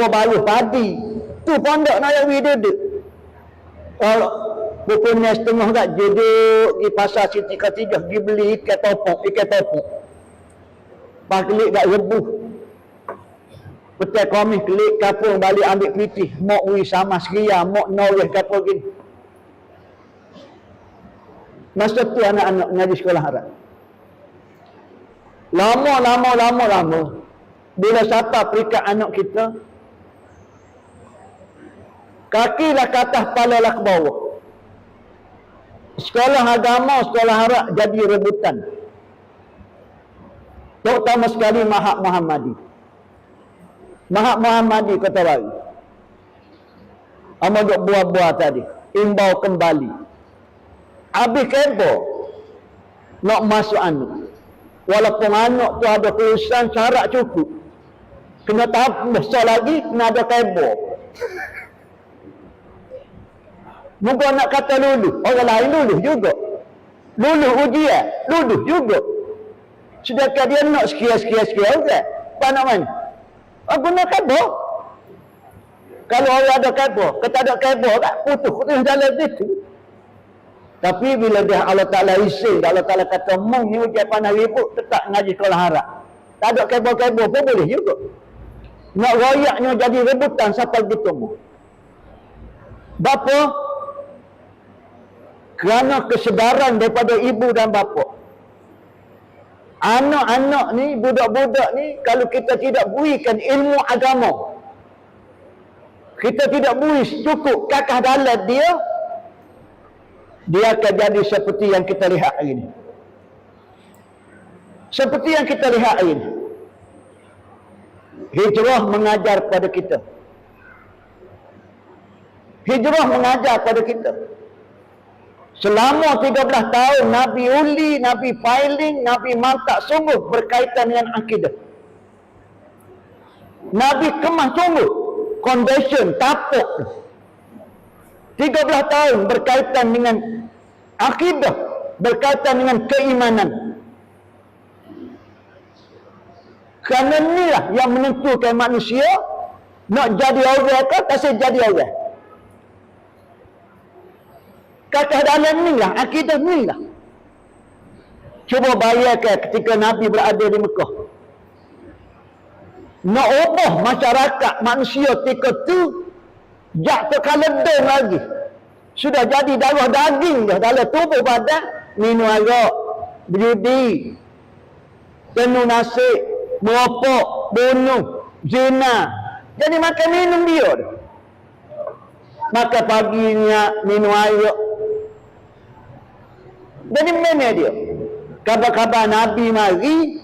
baru padi. Tu pondok Nawawi duduk. Kalau pukul 9:30 kat duduk di pasar Siti Khatijah pergi beli ikan topok. Pas kelik kat rebuh. Petai komis kelik kapung balik ambil pitih. Mok wi sama seria, mok noreh kapung gini. Masa tu anak-anak ngaji sekolah Arab. Lama. Bila siapa perikat anak kita, kaki lah ke atas, kepala lah ke bawah. Sekolah agama, sekolah Arab jadi rebutan. Terutama sekali Mahad Muhammadi. Mahad Muhammadi Kota Baru. Amal duk buah-buah tadi. Imbau kembali. Habis kebo nak masuk anak. Walaupun anak tu ada kelulusan syarat cukup. Kena tahap besar lagi, kena ada kebo. Muka nak kata luluh. Orang lain luluh juga. Luluh ujian. Luluh juga. Sedangkan dia nak sekian kan? Apa nak mana? Guna kebo. Kalau orang ada kebo, kata ada kebo tak putus jalan situ. Tapi bila dia Allah Ta'ala isi, Allah Ta'ala kata mung ni ujian panah ribut, tetap ngaji sekolah Arab. Tak ada kebo-kebo pun boleh juga. Nak royaknya jadi rebutan sampai bertemu. Bapa? Kerana kesedaran daripada ibu dan bapa. Anak-anak ni, budak-budak ni, kalau kita tidak berikan ilmu agama, kita tidak beri cukup kakah dalam dia akan jadi seperti yang kita lihat hari ini. Seperti yang kita lihat hari ini. Hijrah mengajar pada kita. Hijrah mengajar pada kita. Selama 13 tahun Nabi uli, Nabi filing, Nabi mantap sungguh berkaitan dengan akidah. Nabi kemas sungguh foundation, tapuk 13 tahun berkaitan dengan akidah, berkaitan dengan keimanan. Kerana inilah yang menentukan manusia nak jadi orang ke tak jadi orang. Kata dalam ni lah, akidah ni lah. Cuba bayangkan ketika Nabi berada di Mekah. Nak ubah masyarakat manusia ketika tu, jak terkaledeng lagi. Sudah jadi darah daging dah dalam tubuh badan. Minum arak, berjudi, penuh nasi, merokok, bunuh, zina. Jadi makan minum dia. Maka paginya minum arak. Jadi mana dia? Kabar-kabar Nabi mari,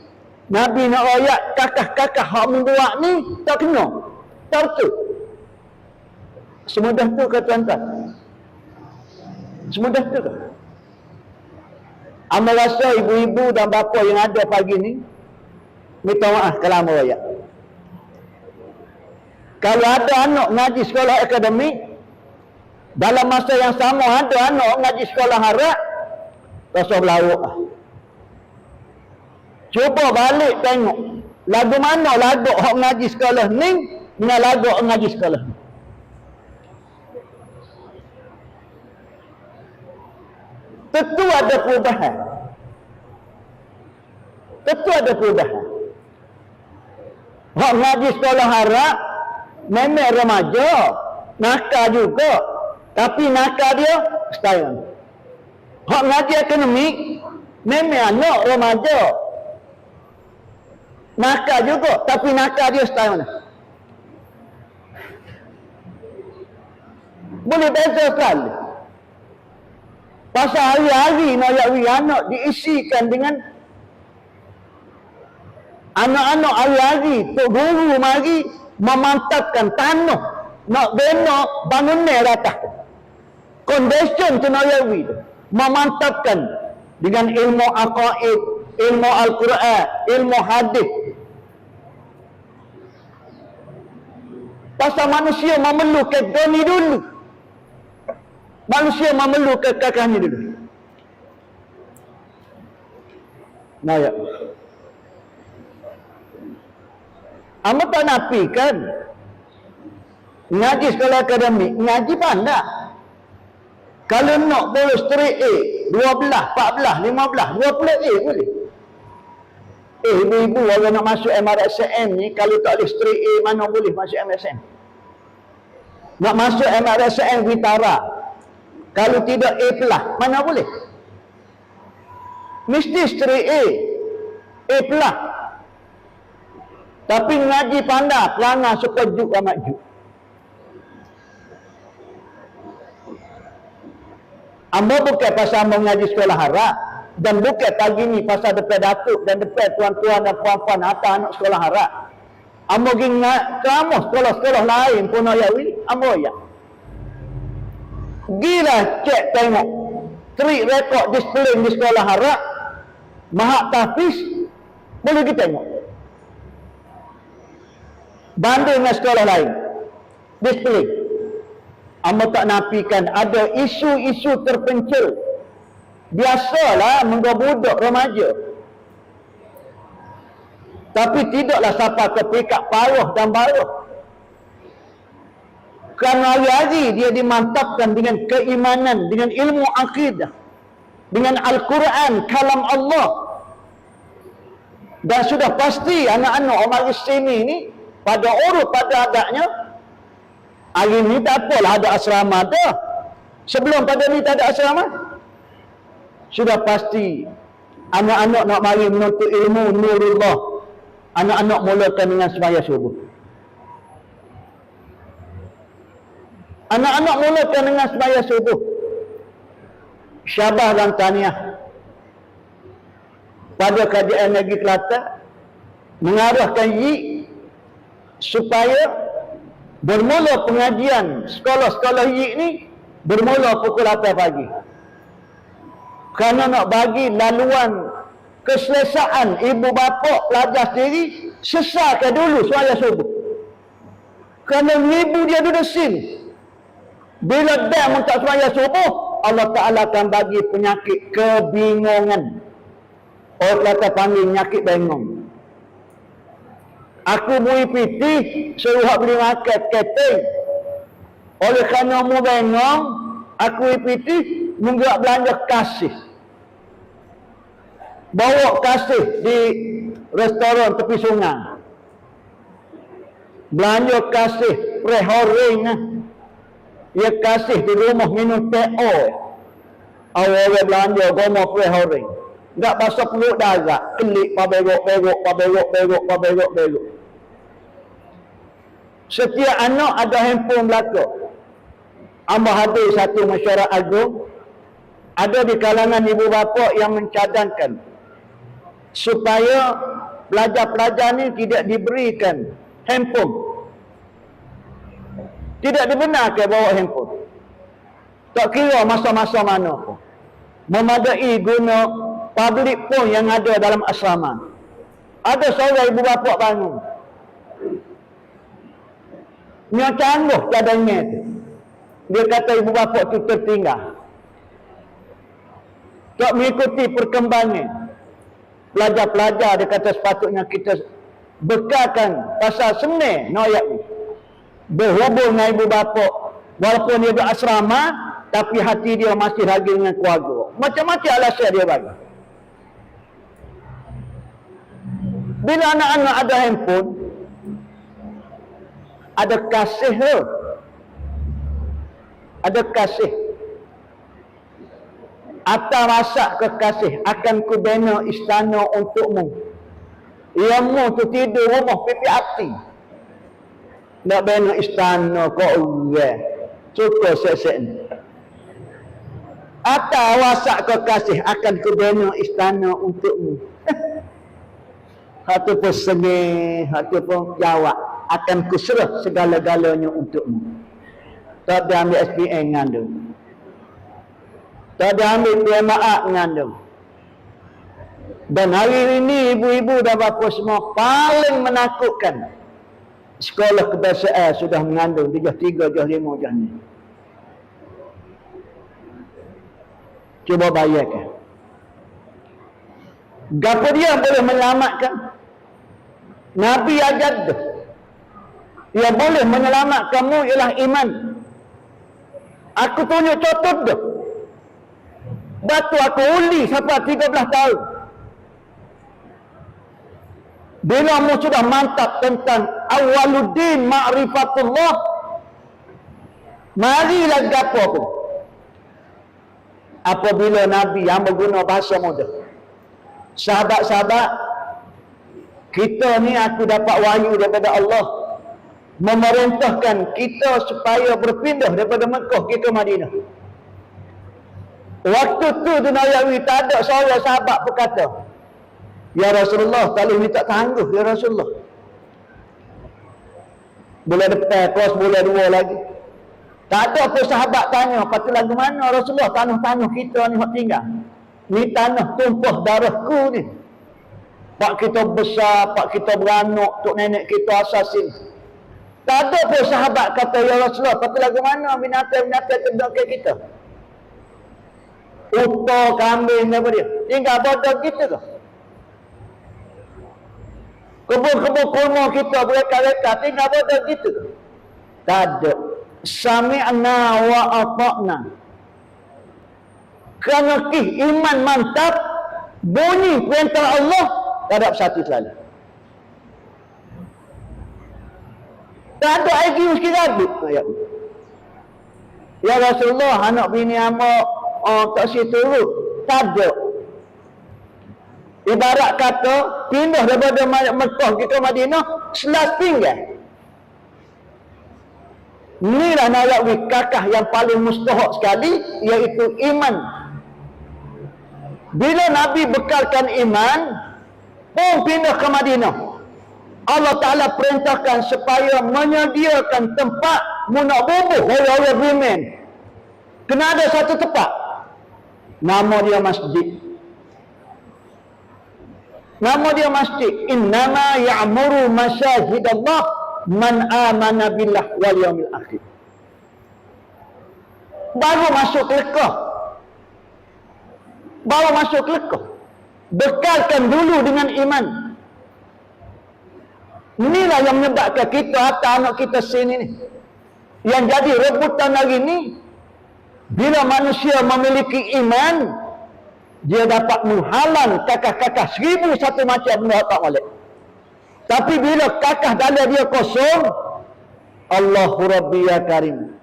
Nabi nak royak kakak-kakak hak membuat ni, tak kena. Tak betul. Semudah tu ke tuan-tuan? Semudah tu ke? Amal rasa ibu-ibu dan bapa yang ada pagi ni, minta maaf kalau amal royak. Kalau ada anak ngaji sekolah akademik, dalam masa yang sama ada anak ngaji sekolah Arab, rasa berlauk. Cuba balik tengok lagu mana lagu hak ngaji sekolah ni dengan lagu hak ngaji sekolah ni. Tentu ada perubahan. Hak ngaji sekolah Arab memang remaja, nakal juga, tapi nakal dia setahun. Hak ngaji akademik memang anak remaja, nakal juga, tapi nakal dia setahun. Boleh beza sekali. Pasal hari-hari nak anak diisikan dengan anak-anak hari-hari. Tok guru mari memantapkan tanah, nak bina bangunan rata. Foundation tu Nawawi tu memantapkan dengan ilmu aqaid, ilmu Al-Quran, ilmu hadis. Pasal manusia memerlukan goni dulu. Manusia memerlukan kakak ni dulu. Nah ya. Amat tak nafikan Ngaji sekolah akademik, ngaji pandai. Kalau nak boleh straight A, 12, 14, 15, 20 A boleh. Ibu-ibu orang nak masuk MRSM ni, kalau tak boleh straight A, mana boleh masuk MRSM? Nak masuk MRSM Vitara, kalau tidak A+, mana boleh? Mesti straight A, A+. Tapi ngaji pandai, pelanggar suka juk amat juk. Amba bukan pasal amba mengaji sekolah harap, dan bukan pagi ni pasal depan datuk dan depan tuan-tuan dan puan-puan atas anak sekolah harap. Amba pergi kamu sekolah-sekolah lain pun ayat ni, amba ya. Gilah cek tengok track record disiplin di sekolah harap, mahak tahfiz, boleh kita tengok. Banding dengan sekolah lain, disiplin. Amba tak nafikan ada isu-isu terpencil. Biasalah menggobudak remaja. Tapi tidaklah sampai ke peringkat paruh dan baruh. Kerana hari-hari dia dimantapkan dengan keimanan, dengan ilmu akidah, dengan Al-Quran, kalam Allah. Dan sudah pasti anak-anak orang sini ni pada urut, pada adatnya, hari ni tak apalah ada asrama dah. Sebelum pada ni tak ada asrama. Sudah pasti anak-anak nak mari menuntut ilmu nurullah. Anak-anak mulakan dengan sembahyang subuh. Anak-anak mulakan dengan sembahyang subuh. Syabas dan tahniah pada Kajian Negeri Kelantan mengarahkan YIK supaya bermula pengajian sekolah-sekolah YIK ni bermula pukul 8 pagi. Kerana nak bagi laluan keselesaan ibu bapa pelajar sendiri, sesalkan dulu sembahyang subuh. Kerana ibu dia duduk sini. Bila dia minta sembahyang subuh, Allah Ta'ala akan bagi penyakit kebingungan. Orang kata panggil penyakit bingung. Aku beri piti, suruh beli makan keteng. Oleh kerana mu bingung, aku beri piti, menggerak belanja kasih. Bawa kasih di restoran tepi sungai. Belanja kasih pre-horing. Dia kasih di rumah minum TO. Awal belanja goma pre-horing. Tak basuh peluk darah. Kelik, pabegok. Setiap anak ada handphone belakang. Amba hadir satu mesyuarat agung. Ada di kalangan ibu bapa yang mencadangkan supaya pelajar-pelajar ni tidak diberikan handphone. Tidak dibenarkan bawa handphone. Tak kira masa-masa mana pun. Memadai guna public phone yang ada dalam asrama. Ada seorang ibu bapa bangun. Dia canggih cadangnya tu. Dia kata ibu bapa tu tertinggal. Tak mengikuti perkembangan. Pelajar-pelajar dia kata sepatutnya kita bekalkan pasal senang noyak ni. Berhubung dengan ibu bapa. Walaupun dia berasrama, tapi hati dia masih lagi dengan keluarga. Macam-macam alasan dia bagi. Bila anak-anak ada handphone, ada kasih tu. Ada kasih. Atas masak kekasih akan ku bina istana untukmu. Iamu tu tidur rumah pipi api. Nak bina istana kau orang. Cukup sesek ni. Atas wasak kekasih akan ku bina istana untukmu. Hati pun sengih, hati pun jawab. Akan ku serah segala-galanya untukmu. Tak ada ambil SPN ngandung. Tak ada ambil PMA ngandung. Dan hari ini ibu-ibu dan bapa semua paling menakutkan. Sekolah kebiasaan sudah mengandung 3, 5 jam ni. Cuba bayangkan. Gapa dia boleh menyelamatkan? Nabi ajar dah. yang boleh menyelamatkanmu ialah iman. Aku tunjuk contoh tu. Batu aku uli sampai 13 tahun. Bila mu sudah mantap tentang awaluddin ma'rifatullah, marilah gapo pun. Apabila Nabi yang berguna bahasa mudah, sahabat-sahabat, kita ni aku dapat wahyu daripada Allah memerintahkan kita supaya berpindah daripada Mekah ke Madinah. Waktu tu Nawawi tak ada seorang sahabat berkata, ya Rasulullah, kalau ni tak tangguh ya Rasulullah. Bulan depan kos bulan 2 lagi. Tak ada pun sahabat tanya, patut lagu mana Rasulullah, tanah-tanah kita ni hak tinggal. Ni tanah tumpah darahku ni. Pak kita besar, pak kita beranak, tok nenek kita asasin. Tak ada pun sahabat kata, ya Rasulullah, patut lagu mana binatang-binatang terdekat ke kita. Unta, kambing, apa dia? Tinggal bodoh kita ke? Kebun-kebun kurma kita, mereka-reka, tinggal bodoh kita ke? Tak ada. Sami'na wa ata'na. Kerana iman mantap, bunyi perintah Allah, tak ada satu selalu. Tak ada lagi mesti rabit. Ya Rasulullah, anak bini amak tak si turut. Tak ada. Ibarat kata, pindah daripada Mekah ke Madinah, selas pinggan. Inilah Nawawi kakah yang paling mustahak sekali, iaitu iman. Bila Nabi bekalkan iman, pun pindah ke Madinah, Allah Ta'ala perintahkan supaya menyediakan tempat munak bubuh orang-orang beriman. Kena ada satu tempat, nama dia masjid. Nama dia masjid. Innama ya'muru masajidallah man amana billah wal yaumil akhir. Baru masuk lekah. Baru masuk lekah. Bekalkan dulu dengan iman. Inilah yang menyebabkan kita atau anak kita sini ni, yang jadi rebutan hari ni, bila manusia memiliki iman, dia dapat menghalang kakah-kakah 1001 macam benda tak boleh. Tapi bila kakah dala dia kosong, Allahu Rabbi ya Karim.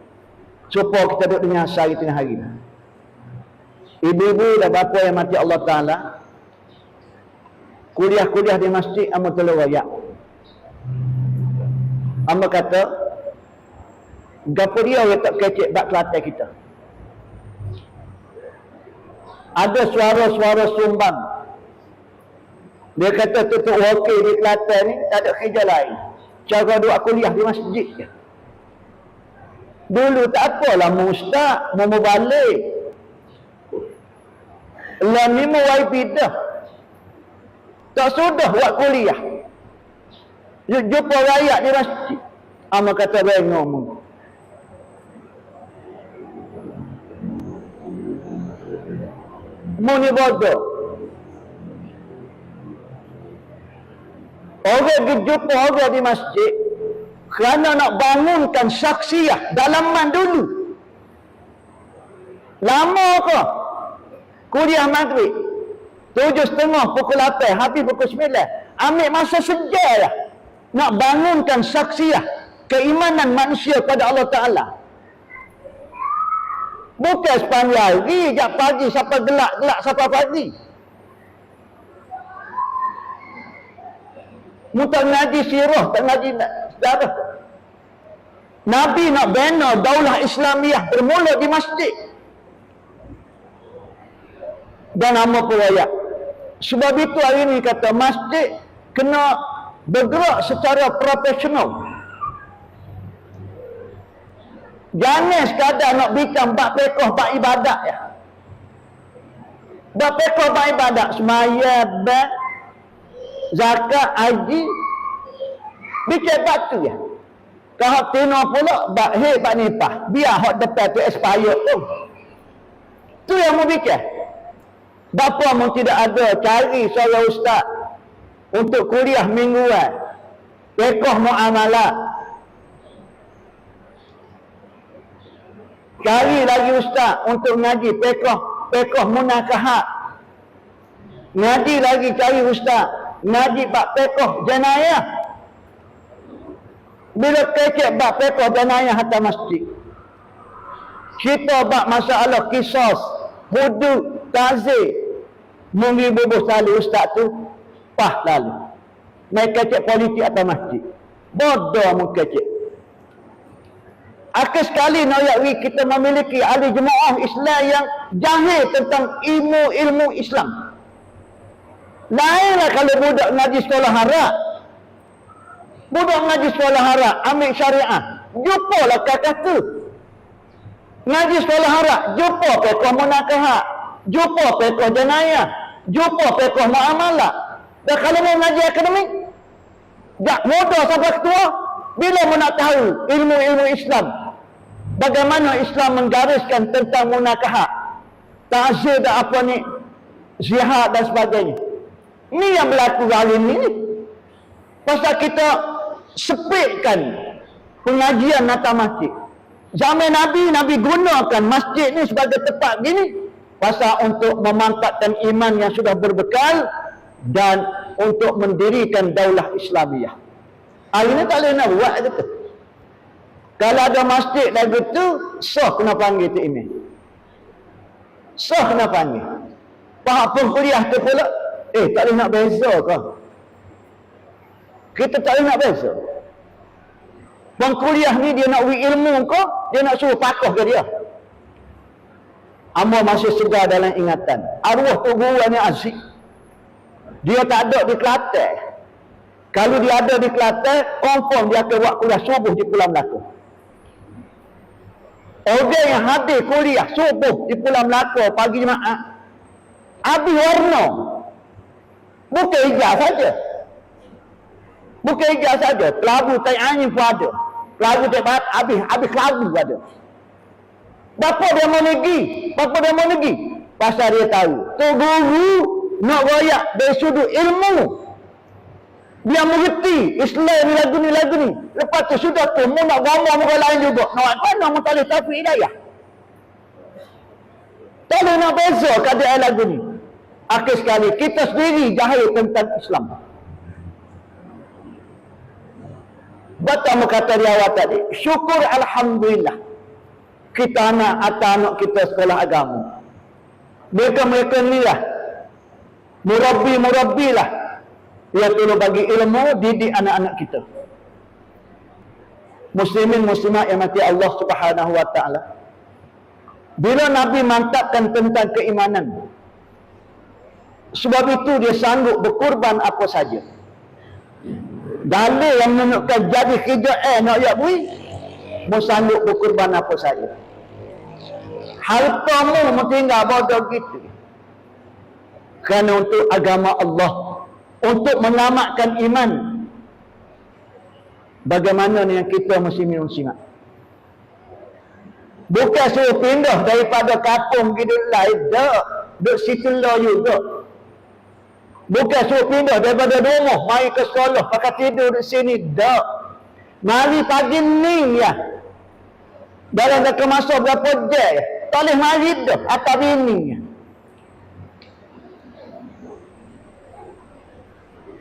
Cuba kita duduk dengan sehari tengah hari. Ibu-ibu dan bapa yang mati Allah Ta'ala, kuliah-kuliah di masjid Amat Telur Rakyat. Amba kata, gapo dia yang tak kecek bak Kelantan kita. Ada suara-suara sumbang. Dia kata tutup wakil di Kelantan ni tak ada kerja lain. Cara duduk kuliah di masjid je. Dulu tak apalah mu ustaz, mu balik. Lah ni mu waibidah. Tak sudah buat kuliah. Jumpa rakyat di masjid. Ama kata bengong mu. Mu ni bodoh. Orang jumpa orang di masjid kerana nak bangunkan saksiah dalaman dulu. Lama ke? Kuliah maghrib 7.30 pukul 8 habis pukul 9. Ambil masa sejam lah nak bangunkan saksiah keimanan manusia pada Allah Ta'ala. Bukan sepanjang hari, jak pagi sampai gelap-gelap sampai pagi. Mu tak ngaji sirah, tak ngaji sejarah. Nabi nak bina daulah Islamiyah bermula di masjid. Dan nama perayaan. Sebab itu hari ini kata masjid kena bergerak secara profesional. Jangan sekadar nak bincang bab fiqh, bab ibadat ya. Bab fiqh, bab ibadat, sembahyang, zakat, haji, bincang bab tu ya. Kalau tino pula bab bab nipah, biar hak depan tu expired tu. Tu yang mau bincang. Bapa mu tidak ada cari seorang ustaz untuk kuliah mingguan, fiqh muamalat, Cari lagi ustaz untuk ngaji pekoh munakahat. Ngaji lagi cari ustaz ngaji bab pekoh jenayah. Bila kecek bab pekoh jenayah hatta masjid. Kita bab masalah kisos, hudud, tazir. Mungkin bubuh salih ustaz tu pah lalu. Main kecek politik atas masjid. Bodoh mu kecek. Akhir sekali kita memiliki ahli jemaah Islam yang jahil tentang ilmu Islam. Lainlah kalau budak ngaji sekolah harap. Budak ngaji sekolah harap, ambil syariah. Jumpalah kata. Ngaji sekolah harap, jumpa pekoh munakahat. Jumpa pekoh jenayah. Jumpa pekoh muamalah. Dan kalau mau ngaji akademik, tak mudah sampai ketua. Bila mau nak tahu ilmu Islam, bagaimana Islam menggariskan tentang munakahat, ta'zir dan apa ni, zihad dan sebagainya. Ini yang berlaku hari ini. Pasal kita sepitkan pengajian atas masjid. Zaman Nabi gunakan masjid ni sebagai tempat gini. Pasal untuk memantapkan iman yang sudah berbekal dan untuk mendirikan daulah Islamiyah. Hari ini tak boleh nak buat gitu. Kalau ada masjid lagu tu, sah kena panggil tu imam. Sah kena panggil. Faham pun kuliah tu pula, tak boleh nak beza ke? Kita tak boleh nak beza. Pengkuliah ni dia nak beri ilmu ke, dia nak suruh pakoh ke dia? Amba masih segar dalam ingatan. Arwah tu guru ni asyik. Dia tak ada di Kelantan. Kalau dia ada di Kelantan, confirm dia akan buat kuliah subuh di Pulau Melaka. Orang yang hadir kuliah subuh di Pulau Melaka pagi Jumaat, habis warna. Bukan hijau saja. Bukan hijau saja. Kelabu tai angin pun ada. Kelabu tai barat, habis kelabu ada. Bapa dia mau negeri? Pasal dia tahu. Tu guru nak royak dari sudut ilmu. Dia mengerti Islam ni lagu ni. Lepas tu sudah tu mu nak gambar muka lain juga. Nak mana mu tak boleh tahu hidayah. Tak boleh nak beza keadaan lagu ni. Akhir sekali kita sendiri jahil tentang Islam. Baca kata dia awal tadi. Syukur Alhamdulillah. Kita anak kita sekolah agama. Mereka ni lah. Murabbi lah. Dia tolong bagi ilmu, didik anak-anak kita. Muslimin muslimat yang mati Allah Subhanahu wa ta'ala. Bila Nabi mantapkan tentang keimanan, sebab itu dia sanggup berkorban apa saja. Dalil yang menunjukkan jadi kerja nak ya bui, mu sanggup berkorban apa saja. Hartamu mu tinggal bodoh gitu. Kerana untuk agama Allah, untuk menyelamatkan iman. Bagaimana ni yang kita muslimin muslimat? Bukan suruh pindah daripada kampung gitu lain, duduk situ lah juga. Bukan suruh pindah daripada rumah mari ke sekolah pakai tidur di sini, dak. Mari pagi ni ya. Dalam dah kemasuk berapa jam, tak boleh mari dah atas bini.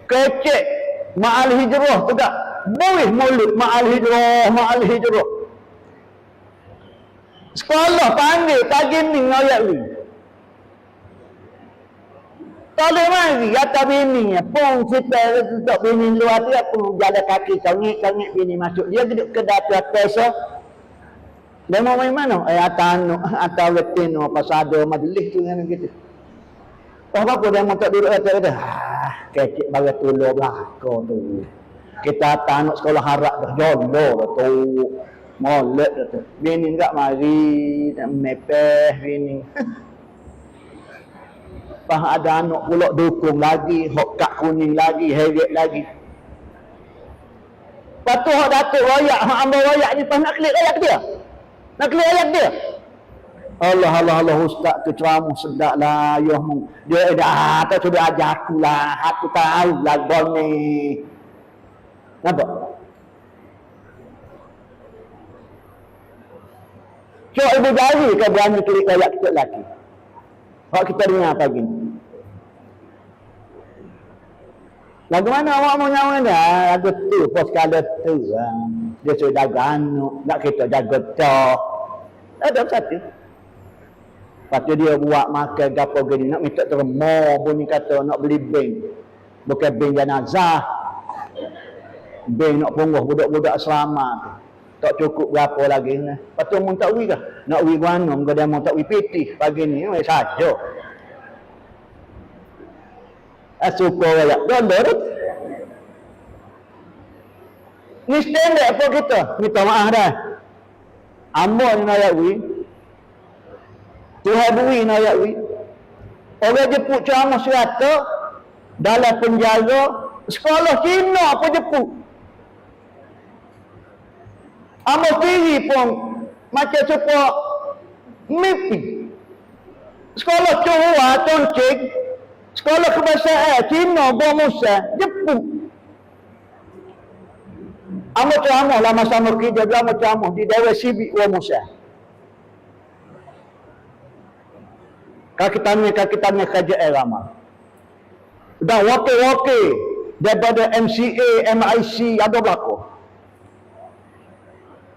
Kecek ma'al hijrah tu tak boleh mulut ma'al hijrah. Sekolah panggil pagi ni ngoyak ni. Tak boleh mari atas bini. Pun kita duduk bini luar tu pun jalan kaki kangit bini masuk. Dia duduk ke dapur atas. Dia mau main mana? Atas wetin pasal ada majlis tu kan gitu. Apa dia mau tak duduk atas dia. Kecik bagi tolong belakang tu. Kita anak sekolah harap dah jodoh tu. Molek dah tu. Bini tak mari, nak mepeh bini. Pas ada anak pula dukung lagi, hok kak kuning lagi, heret lagi. Lepas tu hok datuk royak, hok ambil royak ni pas nak klik royak dia. Nak klik royak dia. Allah ustaz tu ceramah sedap lah ayahmu. Dia dah tak sudah ajar aku lah. Aku tahu lah gol ni. Nampak? Cok ibu jari kan berani klik ayat kita lelaki. Hak kita dengar pagi ni. Lagu mana awak mau nyawa dah? Lagu tu, pos kala tu. Dia suruh jaga anak, nak kita jaga cok. Ada satu. Lepas tu dia buat makan gapo gini, nak minta terima bunyi kata nak beli bank. Bukan bank jenazah. Bank nak punguh budak-budak selama tu. Tak cukup berapa lagi ni. Lepas tu orang tak wui kah? Nak wui mana? Mereka dia mau tak wui pitih pagi ni. Saja. Suka raya. Dondor. Ni standard apa kita? Minta maaf dah. Ambo ni nak wui. Tuhan wui nak wui. Orang jeput ceramah serata dalam penjara sekolah Cina pun jeput. Ambo kiri pun macam suka mimpi. Sekolah Johor, Toncik, sekolah kebahasaan Cina, Musa, jeput. Ambo ceramah lah masa ambo kerja, ambo ceramah di Dewan Sibik Musa. Kaki tangan kerajaan ramah. Dah wakil-wakil daripada MCA, MIC ada berlaku.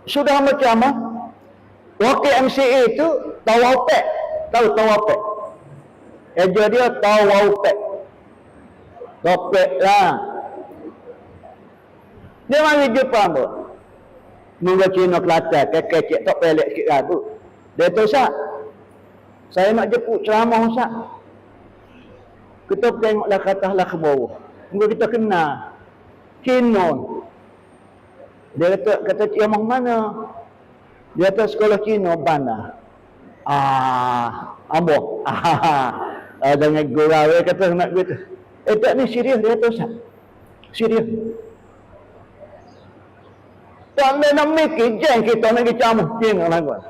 Sudah macam apa? Wakil MCA itu tahu OPEC. Tahu OPEC. Eja dia tahu OPEC. OPEC lah. Dia mari jumpa apa? Nunggu Cina Kelantan, kekek tak pelek sikit lah tu. Dia tu Ustaz, saya nak jemput ceramah Ustaz. Kita tengoklah katalah ke bawah. Mungkin kita kenal Cina. Dia kata ceramah mana? Dia kata sekolah Cina mana? Ambo. Dengan gurau dia kata nak gitu. Tak ni serius dia kata Ustaz. Serius. Tak nak mikir jeng kita nak ceramah Cina lah tuan.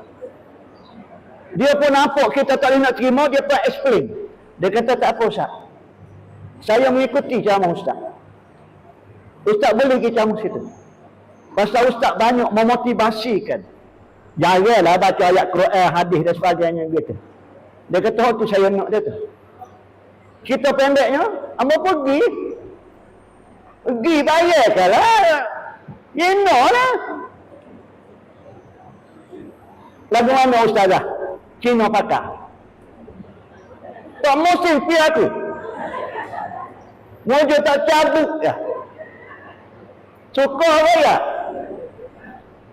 Dia pun nampak kita tak boleh nak terima, dia pun explain. Dia kata tak apa Ustaz. Saya mengikuti ceramah Ustaz. Ustaz boleh pergi ceramah situ. Pasal Ustaz banyak memotivasikan. Janganlah baca ayat Quran, hadis dan sebagainya gitu. Dia kata, oh tu saya nak dia tu. Kita pendeknya, apa pergi? Pergi bayar kalah. Cina lah. Lagu mana Ustazah? Cina pakar. Tak musim pergi aku. Mojo tak cabut ya. Suka raya.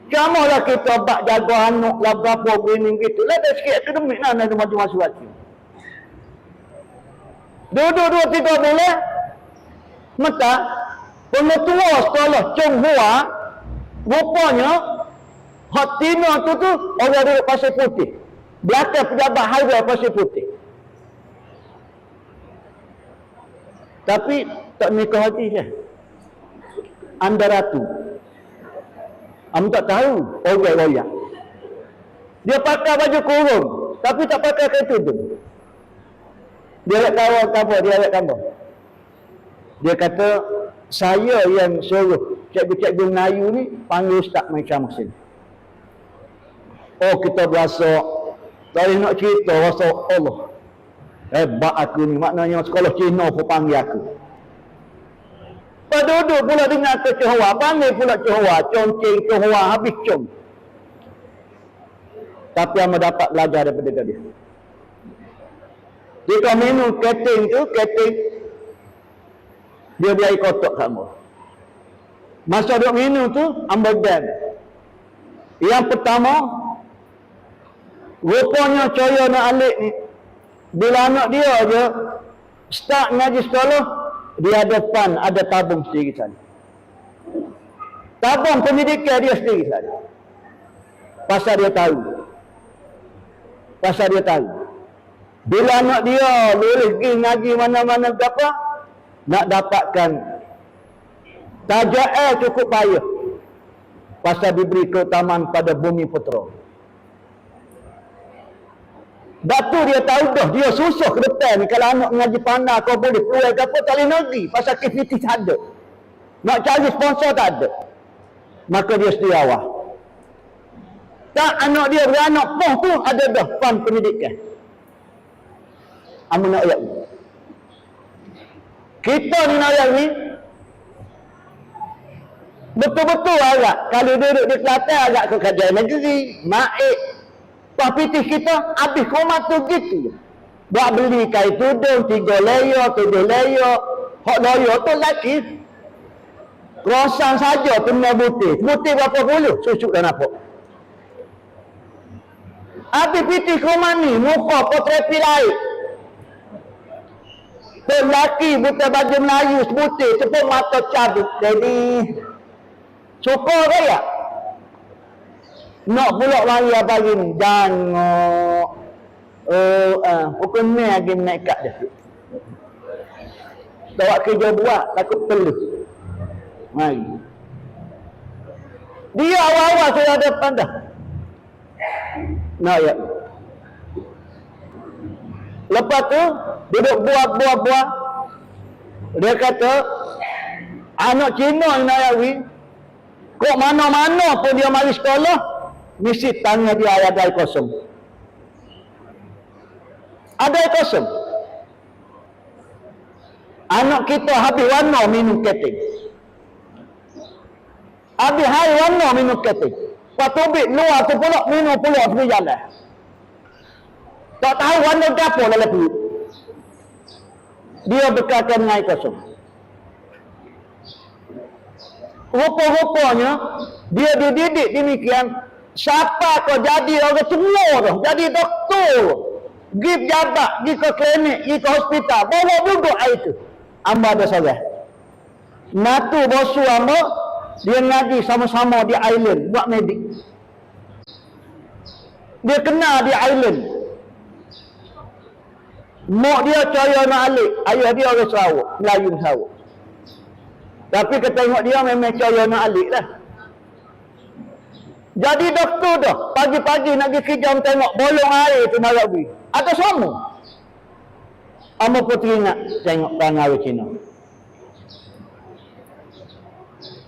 Camalah kita bak jaga anak lah berapa begini gitu. Lah dah sikit akademik lah nak masuk hati. Duduk 2-3 bulan. Maka pengetua sekolah Chonghua rupanya hak Cina tu orang duduk Pasir Putih. Belakang pejabat highway Pasir Putih. Tapi tak nikah hati je. Anda ratu. Kamu tak tahu orang royak. Dia pakai baju kurung, tapi tak pakai kain tudung. Dia nak tahu apa? Dia nak kamu. Dia kata, saya yang suruh cikgu-cikgu Melayu ni panggil Ustaz macam sini. Oh, kita berasa tak nak cerita rasa Allah. Hebat aku ni, maknanya sekolah Cina pun panggil aku. Duduk pula dengan ke Johor, panggil pula Johor, Chongqing, Johor, habis Chong. Tapi yang dapat belajar daripada dia. Jika minum keting tu, dia beri kotak kamu. Masa duk minum tu, ambil dan. Yang pertama, rupanya cahaya nak alik ni, bila anak dia je, start ngaji sekolah, dia ada fund, ada tabung sendiri sana. Tabung pendidikan dia sendiri sana. Pasal dia tahu. Bila anak dia boleh pergi ngaji mana-mana berapa, nak dapatkan tajaan cukup payah. Pasal diberi keutamaan pada bumi putera. Batu dia tahu dah, dia susah ke depan ni. Kalau anak mengaji pandai, kau boleh keluar ke apa, tak boleh negeri. Pasal aktiviti tak ada. Nak cari sponsor tak ada. Maka dia sedia awal. Tak anak dia beranak pun tu ada dah fund pendidikan. Amun nak ayat ni. Kita ni nak ayat ni betul-betul agak. Kalau duduk di Kelantan agak ke kerajaan negeri, maik. Pak pitih kita habis komat tu gitu. Buat beli kain tudung 3 layer, 7 layer. Hak layer tu lagi. Rosan saja kena butir. Butir berapa puluh? Susuk dah nampak. Habis pitih komat ni, muka potrepi lain. Lelaki buta baju Melayu sebutir, tepuk mata cabut. Jadi, syukur raya. Nak pulak mari pagi ni. Jangan. Pukul ni lagi menaik kat dia. Bawa kerja buat, takut peluh. Mari. Dia awal-awal saya ada pandang. Nak ya. Lepas tu, duduk buah. Dia kata, anak Cina yang nak yawi, kok mana-mana pun dia mari sekolah, mesti tanya dia ada air kosong. Ada air kosong. Anak kita habis warna minum keting. Habis hari warna minum keting. Lepas tu luar tu pula minum pula pergi jalan. Tak tahu warna dapur dalam perut. Dia bekalkan dengan air kosong. Rupa-rupanya dia dididik demikian. Siapa kau jadi orang semua tu, jadi doktor, pergi pejabat, pergi ke klinik, pergi ke hospital, bawa duduk air tu. Amba ada salah. Natu bosu amba, dia ngaji sama-sama di island, buat medik. Dia kenal di island. Mak dia caya nak alik, ayah dia orang Sarawak, Melayu Sarawak. Tapi kita tengok dia memang caya nak alik lah. Jadi doktor dah, pagi-pagi nak pergi kerja tengok bolong air tu nak pergi. Ada sama. Amba puteri nak tengok tangan Cina.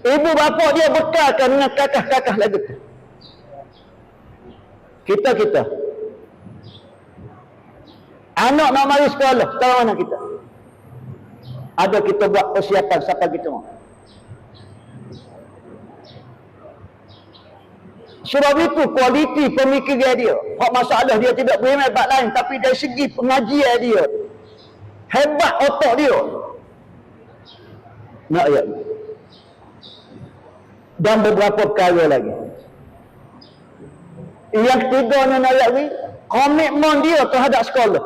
Ibu bapa dia bekalkan dengan kakak-kakak lagi tu. Kita. Anak nak mari sekolah, tahu mana kita? Ada kita buat persiapan siapa kita mau. Sebab itu kualiti pemikiran dia. Hak masalah dia tidak boleh hebat lain, tapi dari segi pengajian dia, hebat otak dia. Nak ayat. Dan beberapa perkara lagi. Yang ketiga ni nak ayat ni, komitmen dia terhadap sekolah.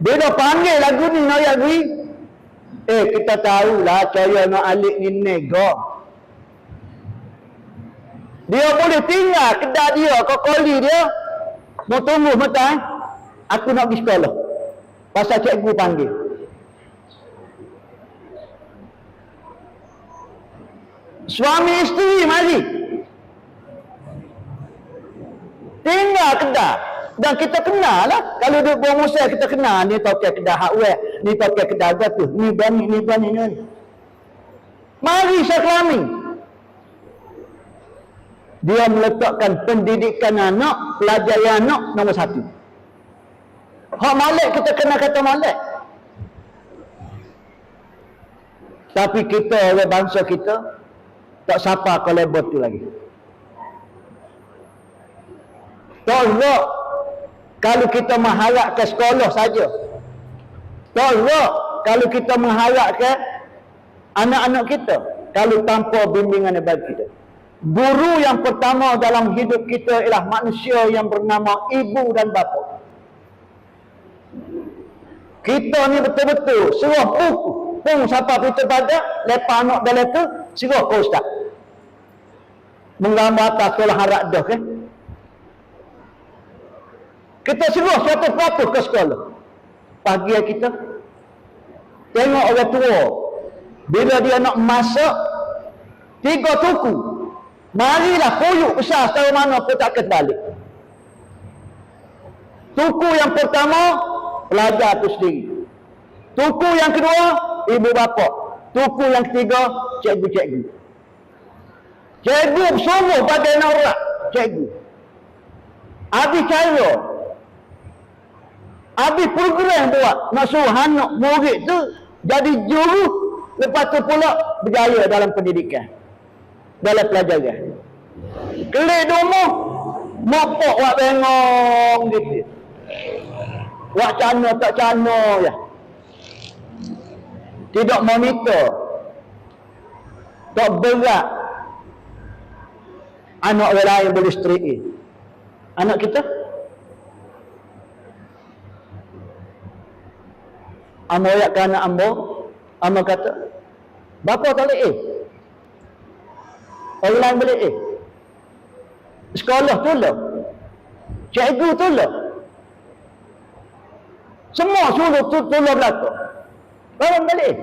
Dia dah panggil lagu ni nak ayat ni. Kita tahulah cara nak alik ni nega. Dia boleh tinggal kedai dia, kokoli dia. Mau tunggu matang. Aku nak pergi sekolah. Pasal cikgu panggil. Suami isteri mari. Tinggal kedai. Dan kita kenal lah. Kalau dia buang musa kita kenal. Ni tahu ke kedai hardware. Ni tahu ke kedai tu. Ni bani. Mari saya kelami. Dia meletakkan pendidikan anak, pelajaran anak nombor 1. Hak Malik kita kena kata Malik. Tapi kita oleh bangsa kita tak sapa ke level tu lagi. Tolak kalau kita mengharapkan sekolah saja. Tolak kalau kita mengharapkan anak-anak kita kalau tanpa bimbingan daripada kita. Guru yang pertama dalam hidup kita ialah manusia yang bernama ibu dan bapa. Kita ni betul-betul serah buku. Pun siapa kita pada, lepas anak dalam tu, serah ke ustaz. Menggambar atas sekolah harap dah kan. Kita serah 100% ke sekolah. Pagi kita, tengok orang tua. Bila dia nak masak, 3 tuku. Marilah puyuk besar setahu mana pun tak kembali. Tuku yang pertama, pelajar tu sendiri. Tuku yang kedua, ibu bapa. Tuku yang ketiga, cikgu-cikgu. Cikgu sungguh pakai norak. Cikgu. Habis cara. Habis program buat. Nak suruh anak murid tu jadi juru. Lepas tu pula berjaya dalam pendidikan. Dalam pelajaran. Kelik rumah. Mopok wak bengong gitu. Wak cana tak cana je. Tidak monitor. Tak berat. Anak orang lain boleh straight in. Anak kita Amo ayat ke anak ambo, Amo kata bapa tak boleh orang lain boleh sekolah tu lah, cikgu tu lah, semua suruh tu tolong belakang. Orang balik.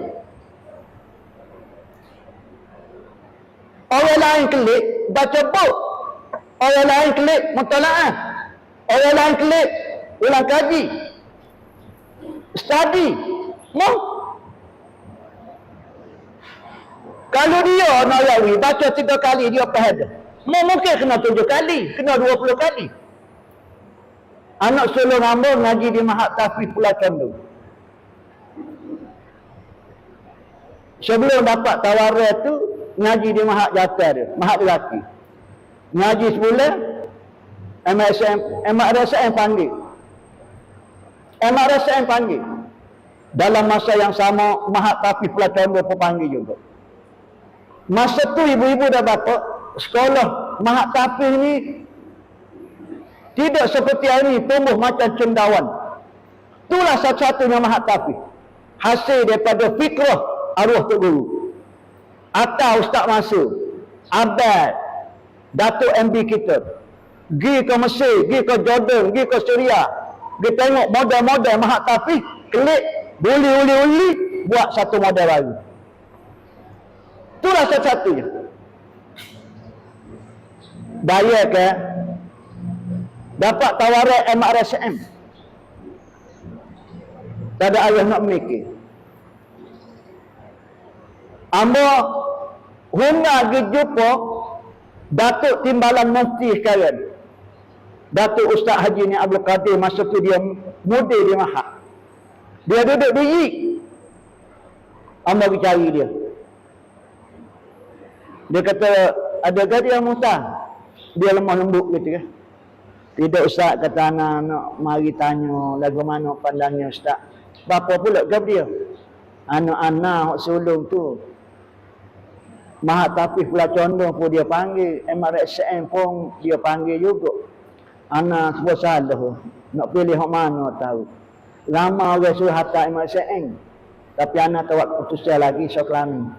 Orang lain klik baca buku. Orang lain klik mutalaah. Orang lain klik ulang kaji. Study. No. Kalau dia Nawawi baca 3 kali dia faham. Mungkin kena 7 kali, kena 20 kali. Anak sulung hamba ngaji di Mahat Tahfiz Pulau Condong. Sebelum dapat tawaran tu ngaji di Mahat Jatah dia, Mahat Lelaki. Ngaji sebulan, MRSM panggil. MRSM panggil. Dalam masa yang sama Mahat Tahfiz Pulau Condong pun panggil juga. Masa tu ibu-ibu dah dapat sekolah Mahat Tahfiz ni tidak seperti hari ini tumbuh macam cendawan. Itulah satu-satunya Mahat Tahfiz. Hasil daripada fikrah arwah Tok Guru. Atau Ustaz Masuk, Abad, Datuk MB kita. Pergi ke Mesir, pergi ke Jordan, pergi ke Syria. Pergi tengok model-model Mahat Tahfiz. Klik, uli-uli-uli, buat satu model baru. Itulah satu-satunya. Bayar ke? Dapat tawaran MRSM. Tak ada ayah nak mikir. Amba hendak pergi jumpa Datuk Timbalan Mufti sekarang. Datuk Ustaz Haji ni Abdul Qadir, masa tu dia muda di Mahat. Dia duduk diri. Amba pergi cari dia. Dia kata, ada gadis yang Musa? Dia lemah lembut gitu kan. Tidak Ustaz, kata anak-anak mari tanya lagu mana pandangnya Ustaz. Bapa pula ke dia? Anak-anak sulung tu. Mahat Tahfiz Pulau Condong pun dia panggil, MRSM pun dia panggil juga. Anak semua salah. Nak pilih hak mana tahu. Lama orang suruh hantar MRSM. Tapi anak tak buat keputusan lagi sekelami.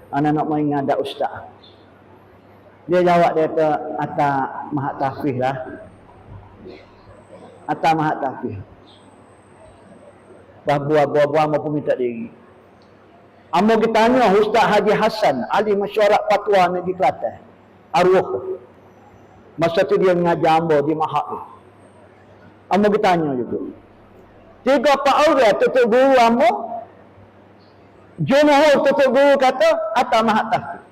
Anak nak main ngadak Ustaz. Dia jawab dia kata atas Mahat Tahfiz lah. Atas Mahat Tahfiz. Buah-buah mau pun minta diri. Amo kita tanya Ustaz Haji Hassan, ahli mesyuarat fatwa Negeri Kelantan. Arwah. Masa tu dia mengajar ambo di Mahat tu. Amo kita tanya juga. 3-4 orang tutup guru ambo. Jumhur tutup guru kata atas Mahat Tahfiz.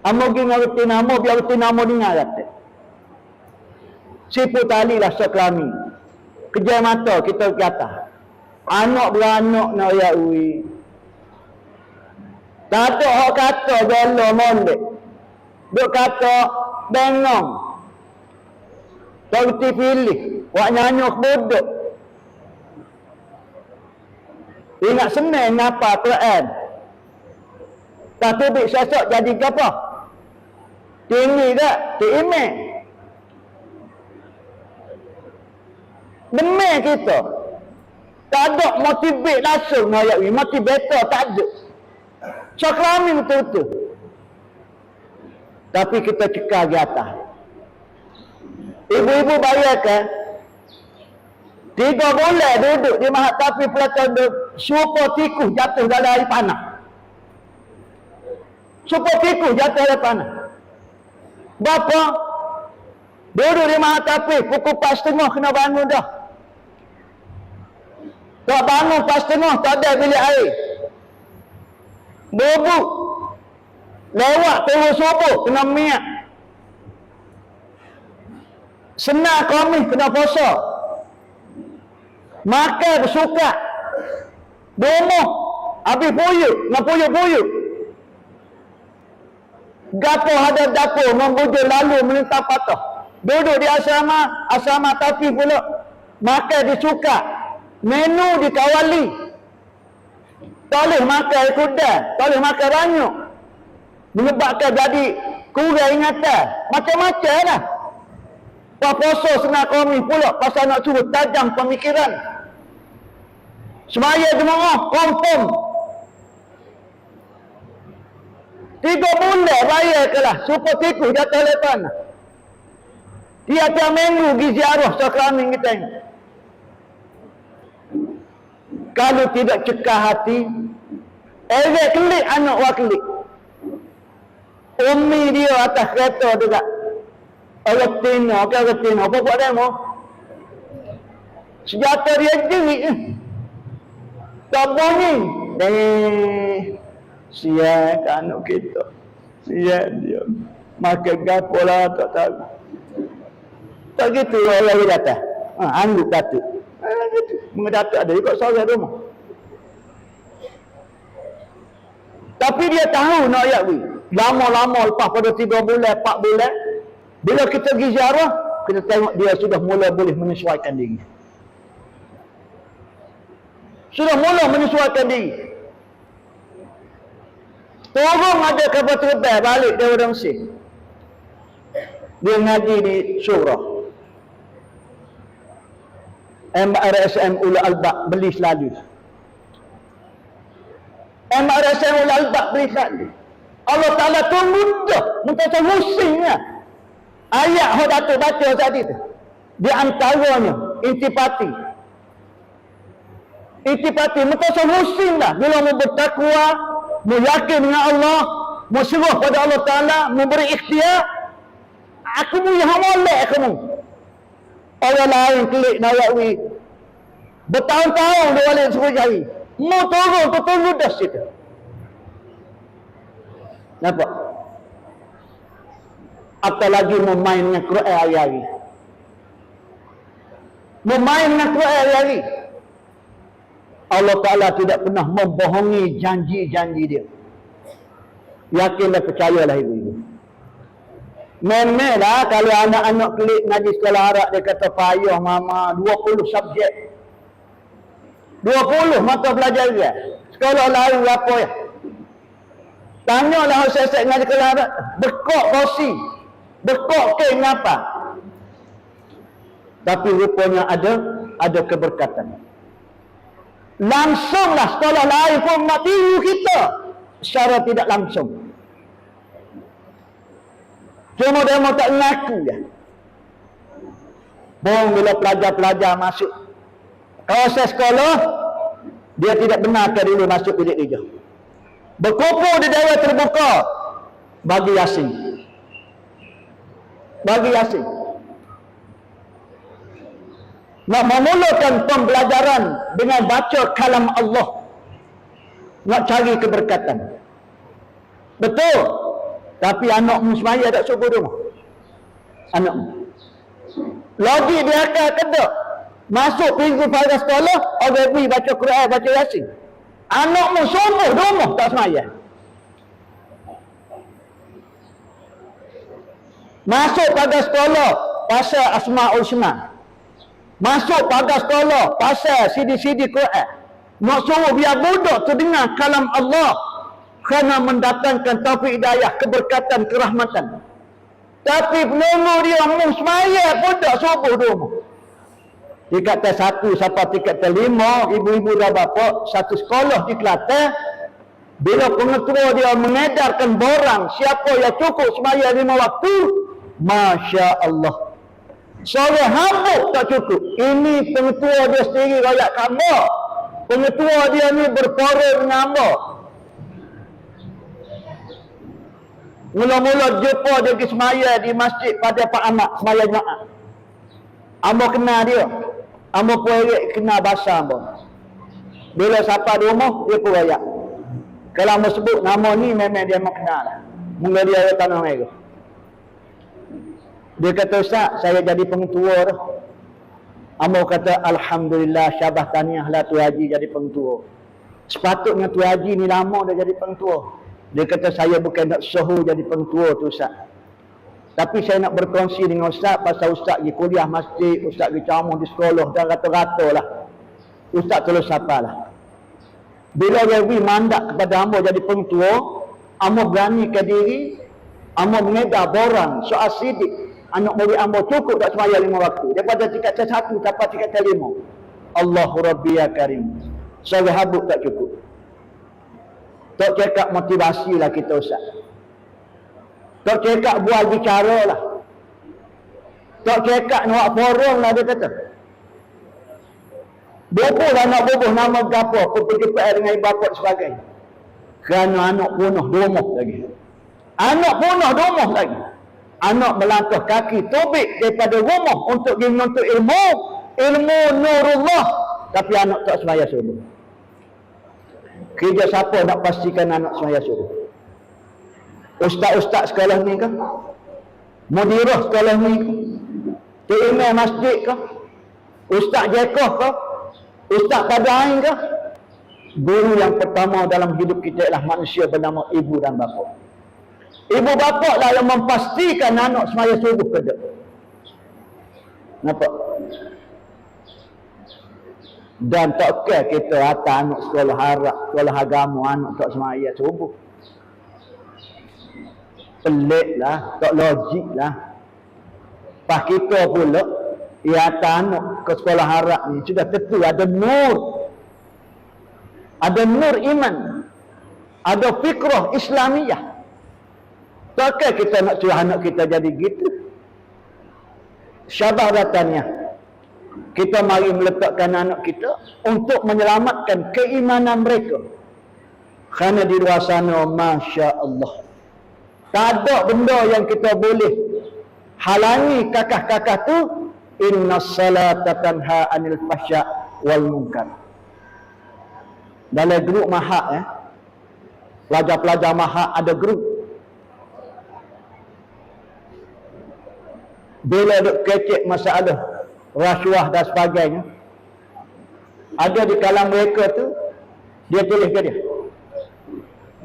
Amo pergi ngerti nama, biar reti nama dengar kata. Sipu tali lah sekelami. Kejai mata kita ke atas. Anak beranak nak ya ui. Tak ada orang kata bela mondek. Duk kata bengong. Tak reti pilih. Wak nyanyuk bodoh. Ingat senang ngapa Quran. Tapi bik sesok jadi apa? Tinggi tak? Tinggi. Demam kita. Tak ada motivate langsung ayat ni. Motivator tak ada. Cakrami betul-betul. Tapi kita cekal di atas. Ibu-ibu bayarkan 3 bulan duduk di Mahat Tahfiz Pulau Condong. Supaya tikus jatuh dalam air panah. Supaya tikus jatuh dalam panah. Bapa duduk di Mahat Tahfiz pukul 4.30 kena bangun dah. Tak bangun 4.30 tak ada bilik air. Bubuk. Lewat turun subuh kena miak. Senang Khamis kena puasa. Makan bersuka. Rumah habis puyuk, nak puyuk-puyuk. Gapo ada dapur membujur lalu melintang patah. Duduk di asrama tapi pula makan disuka. Menu dikawali. Tak boleh makan kuda, tak boleh makan ranyuk. Menyebabkan jadi kurang ingatan. Macam-macam lah. Puasa senang Khamis pula pasal nak suruh tajam pemikiran. Semaya jemaah confirm 3 bulan bayar ke lah supaya tikus jatuh lepan. Tiap-tiap minggu pergi ziarah sakramin kita ni. Kalau tidak cekah hati, kelik anak kelik. Umi dia atas kereta juga. Retina, apa buat dia mau? Senjata dia jerit. Tak bunyi. Siap anak kita. Siap dia. Makan gapo lah tak tahu. Tak gitu orang dia datang. Angguk datuk. Gitu. Mengedatuk ada juga seorang rumah. Tapi dia tahu nak ayat ni. Lama-lama lepas pada 3 bulan, 4 bulan. Bila kita pergi ziarah, kita tengok dia sudah mula boleh menyesuaikan diri. Sudah mula menyesuaikan diri. Turun ada kapal terbang balik daripada Mesir. Dia ngaji di surah. MRSM Ulul Albab beli selalu. MRSM Ulul Albab beli selalu. Allah Ta'ala tu mudah. Minta musingnya. Ayat yang Datuk baca tadi tu. Di antaranya intipati. Intipati. Minta musing lah. Bila mau bertakwa, mau yakin dengan Allah, mau seruh pada Allah Ta'ala, mau beri ikhtiar, aku punya hamalek kamu. Orang lain klik nayawi. Bertahun-tahun dia balik suruh jari. Mau turun, turun dah situ. Nampak? Apalagi memain dengan Quran hari-hari. Memain dengan Quran hari-hari. Allah Ta'ala tidak pernah membohongi janji-janji dia. Yakinlah, percayalah ibu-ibu. Memanglah kalau anak-anak klik ngaji sekolah Arab, dia kata payah mama 20 subjek. 20 mata pelajaran. Sekolah lain apa ya? Tanyalah saya ngaji sekolah Arab, bekok rosi. Bekok ke ngapa? Tapi rupanya ada keberkatan. Langsunglah sekolah lain pun nak tiru kita secara tidak langsung. Cuma dia mau tak ngaku je. Bohong bila pelajar-pelajar masuk proses sekolah, dia tidak benarkan dulu masuk bilik dia. Berkumpul di daerah terbuka bagi Yasin. Bagi Yasin. Nak memulakan pembelajaran dengan baca kalam Allah. Nak cari keberkatan. Betul. Tapi anakmu semaya tak subuh rumah. Anakmu. Logik dia akan kedak. Masuk pintu pada sekolah, orang pergi baca Quran, baca Yasin. Anakmu subuh rumah tak semaya. Masuk pada sekolah, pasal Asma'ul Husna. Masuk pada sekolah, pasal CD-CD Quran. Nak suruh biar budak terdengar kalam Allah. Kerana mendatangkan taufik hidayah, keberkatan, kerahmatan. Tapi penunggu dia semaya pun tak subuh rumah. Tingkatan 1 sampai tingkatan 5, ibu-ibu dan bapa, satu sekolah di Kelantan. Bila pengetua dia mengedarkan borang, siapa yang cukup semaya 5 waktu, Masya Allah. Seorang hambuk tak cukup. Ini pengetua dia sendiri rakyat kamu. Pengetua dia ni berpora dengan hamba. Mula-mula jumpa dia pergi semaya di masjid pada Pak Ahmad, semaya jemaah. Hamba kenal dia. Hamba pun kenal bahasa hamba. Bila sampai di rumah, dia pun rakyat. Kalau hamba sebut nama ni, memang dia memang kenal lah. Mula dia tanah mereka. Dia kata, Ustaz, saya jadi pengetua dah. Ambo kata, Alhamdulillah, syabah tahniah lah Tu Haji jadi pengetua. Sepatutnya Tu Haji ni lama dah jadi pengetua. Dia kata, saya bukan nak suhu jadi pengetua tu Ustaz. Tapi saya nak berkongsi dengan Ustaz pasal Ustaz pergi kuliah masjid, Ustaz pergi ceramah di sekolah dan rata-rata lah. Ustaz tolong siapa lah. Bila dia pergi mandat kepada ambo jadi pengetua, ambo berani ke diri, ambo mengedar borang soal sidik. Anak murid ambo cukup tak semaya 5 waktu. Daripada tingkat C1 sampai tingkat C5. Allahu Rabbi ya Karim. Saya habuk tak cukup. Tak cakap motivasi lah kita Ustaz. Tak cakap buat bicara lah. Tak cakap nak forum lah dia kata. Boboh lah nak boboh nama berapa. Pergi dengan ibu bapa sebagainya. Kerana anak punah domoh lagi. Anak punah domoh lagi. Anak melangkah kaki tobik daripada rumah untuk pergi menuntut ilmu. Ilmu nurullah. Tapi anak tak semaya suruh. Kerja siapa nak pastikan anak semaya suruh? Ustaz-ustaz sekolah ni ke? Mudirah sekolah ni ke? Imam masjid ke? Ustaz Jekoh ke? Ustaz Padain ke? Guru yang pertama dalam hidup kita ialah manusia bernama ibu dan bapa. Ibu bapa lah yang memastikan anak semaya subuh kerja. Nampak? Dan tak kira kita hantar anak sekolah harap, sekolah agama, anak tak semaya subuh. Pelik lah, tak logik lah. Pas kita pula, ia hantar anak ke sekolah harap ni, sudah tentu ada nur. Ada nur iman. Ada fikrah Islamiyah. Takkan kita nak suruh anak kita jadi gitu? Syabah datanya. Kita mari meletakkan anak kita untuk menyelamatkan keimanan mereka. Kerana di luar sana, Masya Allah, tak ada benda yang kita boleh halangi kakak-kakak tu. Inna salata tanha anil fahsya wal munkar. Dalam grup mahak pelajar-pelajar mahak ada grup. Bila duk kecek masalah rasuah dan sebagainya, ada di kalangan mereka tu, dia tulis ke dia.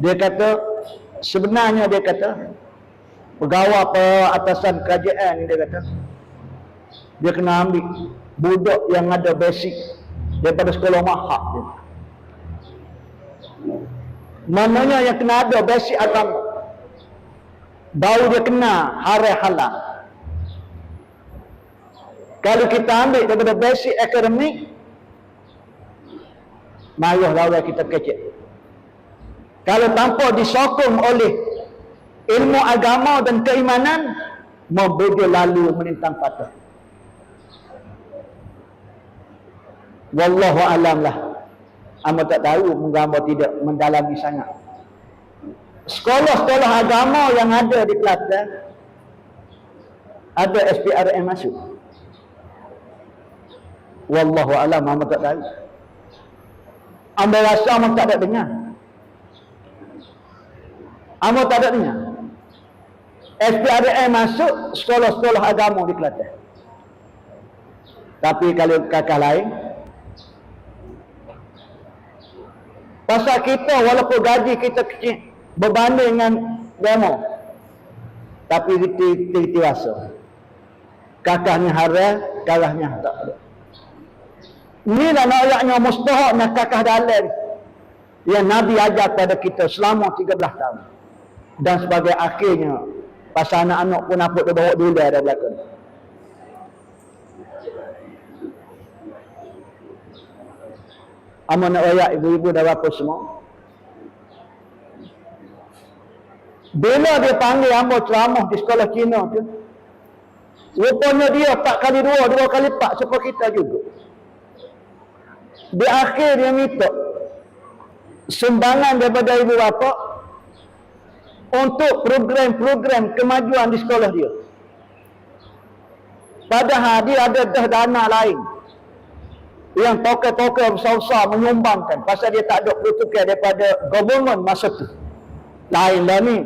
Dia kata, sebenarnya dia kata, pegawai peratasan kerajaan dia kata, dia kena ambil budak yang ada basic daripada sekolah mahak dia. Maknanya yang kena ada basic agama, baru dia kena haram halal. Kalau kita ambil daripada basic akademik, marahlah kita kecek. Kalau tanpa disokong oleh ilmu agama dan keimanan, membujuk lalu melintang patah. Wallahu alam lah. Amba tak tahu, menggambar tidak mendalami sangat. Sekolah-sekolah agama yang ada di Kelantan, ada SPRM masuk. Wallahu alam, amba tak tahu. Amba rasa amba tak ada dengar. Amba tak ada dengar. SPRM masuk sekolah-sekolah agama di Kelantan. Tapi kalau kakak lain, pasal kita walaupun gaji kita kecil berbanding dengan demo, tapi kita rasa kakaknya haram, kalahnya tak ada. Inilah ayatnya mustahak nak kakak dalam yang Nabi ajar pada kita selama 13 tahun. Dan sebagai akhirnya, pasal anak-anak pun apa dia bawa dulu ada belakang. Amanah ayat ibu-ibu dan bapa semua. Bila dia panggil hamba ceramah di sekolah Cina tu, rupanya dia 4 kali 2, 2 kali 4 seperti kita juga. Di akhir dia minta sumbangan daripada ibu bapa untuk program-program kemajuan di sekolah dia. Padahal dia ada dana lain yang tokoh-tokoh besar-besar menyumbangkan, pasal dia tak ada pertukaran daripada government masa tu. Lain lah ni.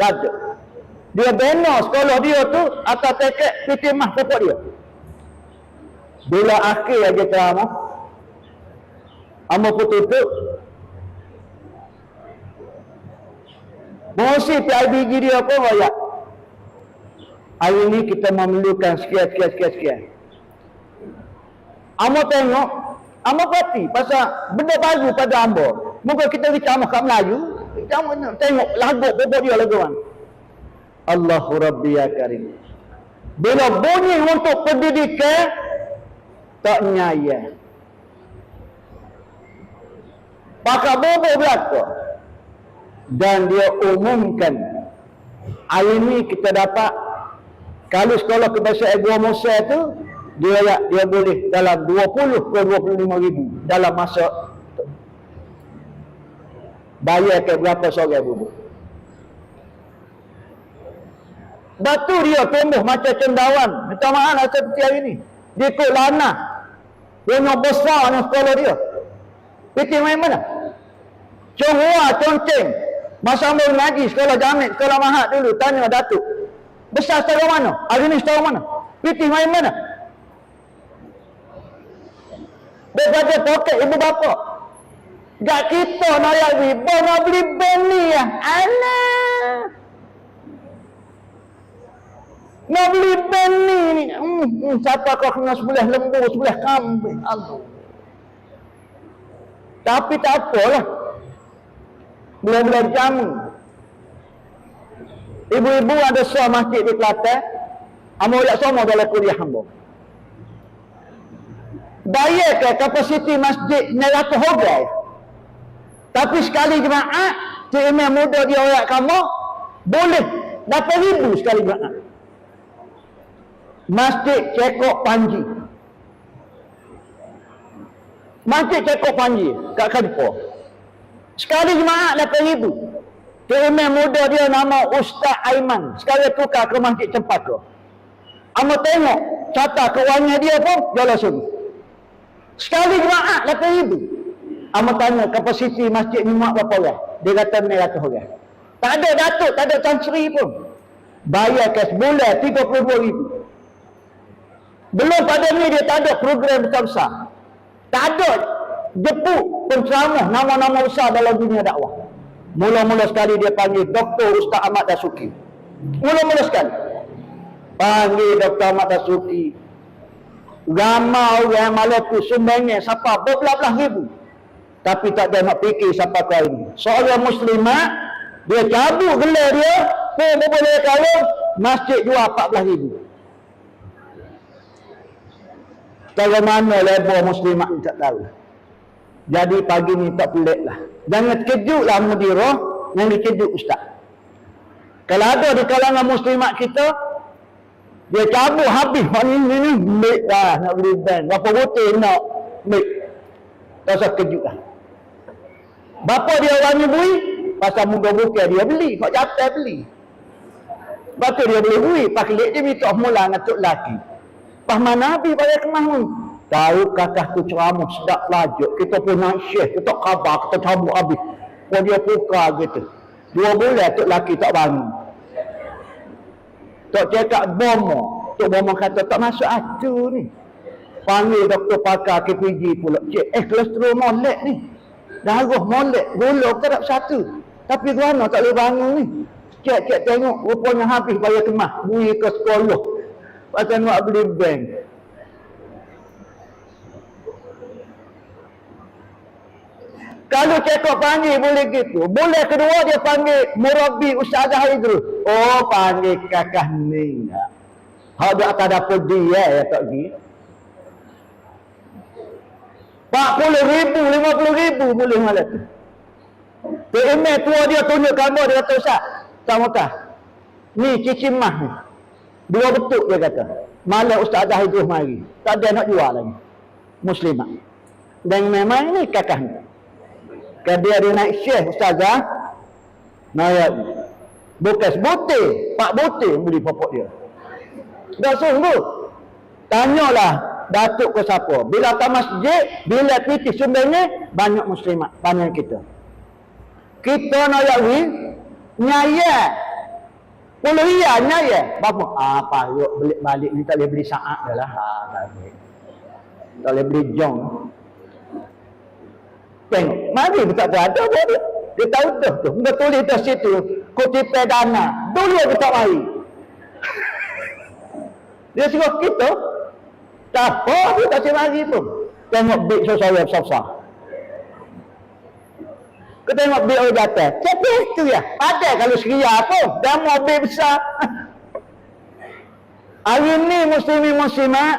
Tak ada. Dia bina sekolah dia tu atas teket fitimah bapak dia. Bila akhir aja ceramah, amo pun tutup. Mesti PIBG dia pun royak. Hari ni kita memerlukan sekian. Amo tengok, amo perhati pasal benda baru pada ambo. Muka kita dicamah kat Melayu, tengok lagu bapak dia lagu kan. Allahu Rabbi ya Karim. Bila bunyi untuk pendidikan, tak nyaya. Pakak bobo belakang. Dan dia umumkan. Hari ini kita dapat, kalau sekolah kebangsaan Gua Musa tu, dia boleh dalam 20 ke 25 ribu dalam masa bayar ke berapa seorang bubu. Batu dia tumbuh macam cendawan. Minta maaf lah seperti hari ni. Dia ikut lanah. Dia nak besar dengan sekolah dia. Fikir main mana? Conghua, Conteng. Masa ambil ngaji, sekolah Jamid, sekolah Mahat dulu. Tanya Datuk. Besar setara mana? Hari ni setara mana? Fikir main mana? Daripada poket ibu bapa. Gak kita nak ribu, nak beli band ni ya. Alah. Nak beli band ni. Siapa kau kena sebelah lembu, sebelah kambing. Allah. Tapi tak apalah. Bulan-bulan jamu. Ibu-ibu ada sebuah masjid di Kelantan. Amo yak semua dalam kuliah hamba. Bayar ke kapasiti masjid 900 hogai. Tapi sekali jemaah, cik imam muda dia orang kamu, boleh dapat 1,000 sekali jemaah. Masjid Cekok Panji. Masjid Cekok Panji kat Kadipur. Sekali jemaah dapat 1,000. Cik imam muda dia nama Ustaz Aiman. Sekali tukar ke Masjid Cempaka. Amo tengok catat kewangan dia pun jalan suruh. Sekali jemaah dapat 1,000. Amo tanya kapasiti masjid ni muat berapa orang? Dia kata 900 orang. Tak ada datuk, tak ada canceri pun. Bayar ke sebulan 32,000. Belum pada ni dia tak ada program besar-besar. Tak ada jepuk penceramah nama-nama besar dalam dunia dakwah. Mula-mula sekali dia panggil Dr. Ustaz Ahmad Dasuki. Mula-mula sekali panggil Dr. Ahmad Dasuki. Ramai orang Malaysia sumbangnya siapa berbelah-belah ribu. Tapi tak ada nak fikir siapa kau ini. Seorang muslimah, dia cabut gelar dia, pun boleh kalau masjid jual 14,000. Kalau mana lebar muslimah ni tak tahu. Jadi pagi ni tak pelik lah. Jangan terkejutlah mudirah, yang dikejut ustaz. Kalau ada di kalangan muslimat kita, dia cabut habis. Ini baik lah nak beli band. Berapa botol nak baik. Tak usah kejut lah. Bapa dia orang ni bui, pasal muka bukan dia beli. Kau jatuh beli. Lepas tu dia boleh bui. Paklik dia minta mula dengan tok laki. Pas mana Nabi pada kemah ni? Tahu kakak tu ceramah sedap lajuk. Kita pun nak share. Kita khabar. Kita cabut habis. Kau dia buka gitu. 2 bulan tok laki tak bangun. Tok cakap bomo. Tok bomo kata tak masuk atu ni. Panggil doktor pakar KPG pula. Cik, kolesterol molek ni. Darah molek. Gula tak satu. Tapi kerana tak boleh bangun ni. Cik tengok. Rupanya habis bayar kemah. Bui ke sekolah. Pasal nak beli bank. Kalau cakap panggil boleh gitu. Boleh kedua dia panggil Murabi Ustazah Idrus. Oh panggil kakak ni. Hak dia tak dapat dia ya tak pergi. 40,000, 50,000 boleh malam tu. PMA tua dia tunjuk gambar dia kata Ustaz. Tak makan. Ni cicimah ni. 2 betuk dia kata. Malam Ustazah Idrus mari. Tak ada nak jual lagi. Muslimah. Dan memang ni kakak ni. Kan dia naik syekh Ustazah. Naik. Bukan sebutir. 4 butir beli popok dia. Dah sungguh. Tanyalah datuk ke siapa. Bila tak masjid, bila piti sumbangnya, banyak muslimat. Banyak kita. Kita nak yakwi, nyaya. Puluh ianya ya. Bapa, apa yuk balik ni tak boleh beli saat dah lah. Tak boleh beli jong. Tengok, mari kita berada dia. Dia tahu tu. Dia tulis di situ, kutip dana. Dulu dia tak mari. Dia suruh kita, tak apa, dia tak mari pun. Tengok beg sesuai besar-besar. Kita tengok beg orang jatuh. Siapa itu ya? Ada kalau seria pun. Dah mau beg besar. Hari ni muslimin-muslimat,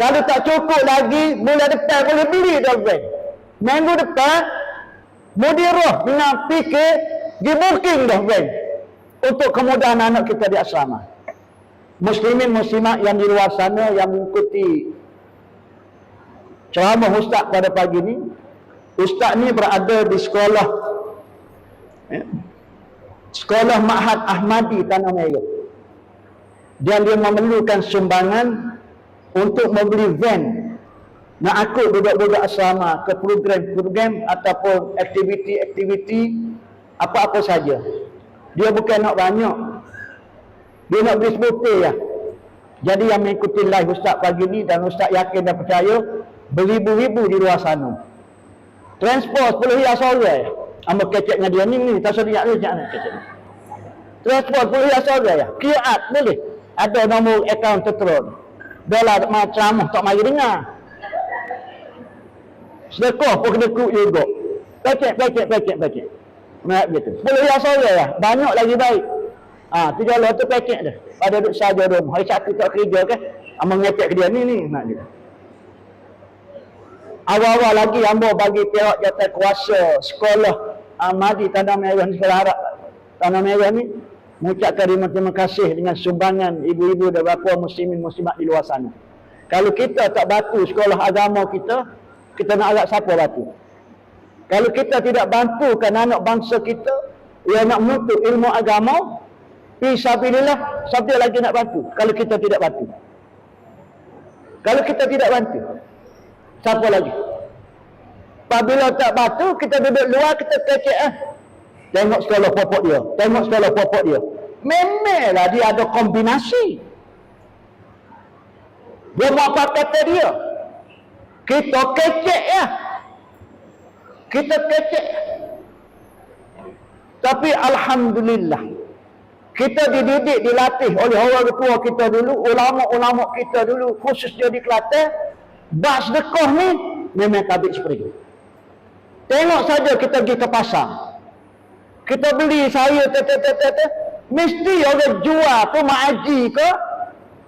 kalau tak cukup lagi, bulan depan boleh beli dah beg. Minggu depan, mudirah dengan fikir, di booking dah beg. Untuk kemudahan anak kita di asrama. Muslimin-muslimat yang di luar sana yang mengikuti ceramah ustaz pada pagi ni, ustaz ni berada di sekolah sekolah Ma'had Ahmadi Tanah Merah, dan dia memerlukan sumbangan untuk membeli van nak akut budak-budak asrama ke program-program ataupun aktiviti-aktiviti apa-apa saja. Dia bukan nak banyak, dia nak beli sebutir ya. Jadi yang mengikuti live ustaz pagi ni, dan ustaz yakin dan percaya beribu-ribu di luar sana. Transport 10 riyal sore. Amba keceknya dia ni tak sedia dia jangan kecek. Transport 10 riyal sore ya. QR boleh. Ada nombor akaun terterus. Dolar macam tak mari dengar. Sedekah pun kena kuk juga. Pecek. Nak gitu. 10 riyal sore ya. Banyak lagi baik. $3 tu pecek dah. Pada duduk saja rumah. Hari Sabtu tak kerja kan. Amba ngecek ke dia ni nak gitu. Awal-awal lagi hamba bagi pihak jawatan kuasa sekolah Ahmadi Tanah Merah ni, sekolah Arab Tanah Merah ni, mengucapkan terima kasih dengan sumbangan ibu-ibu dan bapa muslimin muslimat di luar sana. Kalau kita tak bantu sekolah agama kita nak agak siapa bantu? Kalau kita tidak bantukan anak bangsa kita yang nak menuntut ilmu agama, fisabilillah, siapa lagi nak bantu? Kalau kita tidak bantu. Kalau kita tidak bantu, siapa lagi? Apabila tak bantu, kita duduk luar, kita kecek tengok sekolah popok dia. Memanglah dia ada kombinasi. Dia mau apa kata dia? Kita kecek ya. Kita kecek. Tapi alhamdulillah, kita dididik, dilatih oleh orang tua kita dulu, ulama-ulama kita dulu, khususnya di Kelantan. Bak sedekah ni memang tabik seperti itu. Tengok saja kita pergi ke pasar, kita beli sayur mesti orang jual tu mak haji ke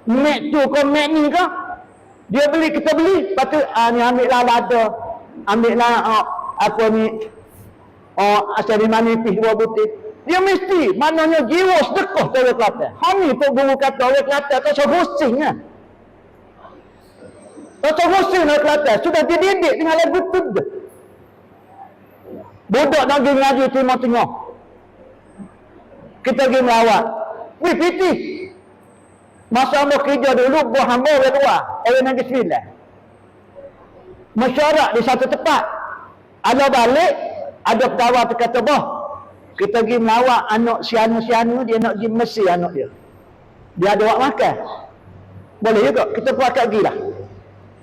mek tu ke mek ni ke, dia beli, kita beli, lepas tu ni ambil lah lada, ambil lah apa ni asal di manipis 2 butir. Dia mesti, maknanya jiwa sedekah tu orang Kelantan. Hani tu guru kata orang Kelantan tu sehusing lah. Atau Muslim nak Kelantan sudah dididik dengan lagu tu. Budak nak pergi ngaji Timur Tengah, kita pergi melawat. Piti masa hamba kerja dulu, buah hamba orang luar, orang Negeri Sembilan, mesyuarat di satu tempat. Ada balik, ada pegawai berkata, bah, kita pergi melawat anak sianu-sianu, dia nak pergi Mesir anak dia. Dia ada buat makan. Boleh juga, kita pun akan pergi lah.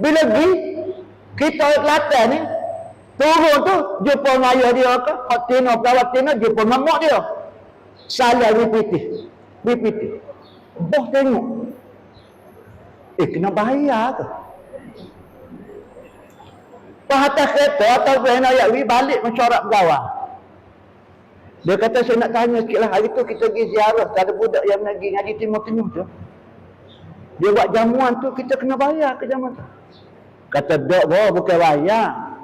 Bila pergi, kita orang Kelantan ni, turun tu, jumpa dengan ayah dia ke, Tina, pegawai Tina, jumpa dengan mak dia. Salah BPT. Boh tengok. Kena bayar ke? Pas atas kereta, atau kena ayat balik mesyuarat pegawai. Dia kata, saya nak tanya sikit lah, hari tu kita pergi ziarah, ada budak yang pergi ngaji Timur Tengah tu. Dia buat jamuan tu, kita kena bayar ke jamuan tu? Kata, dok bukan bayar.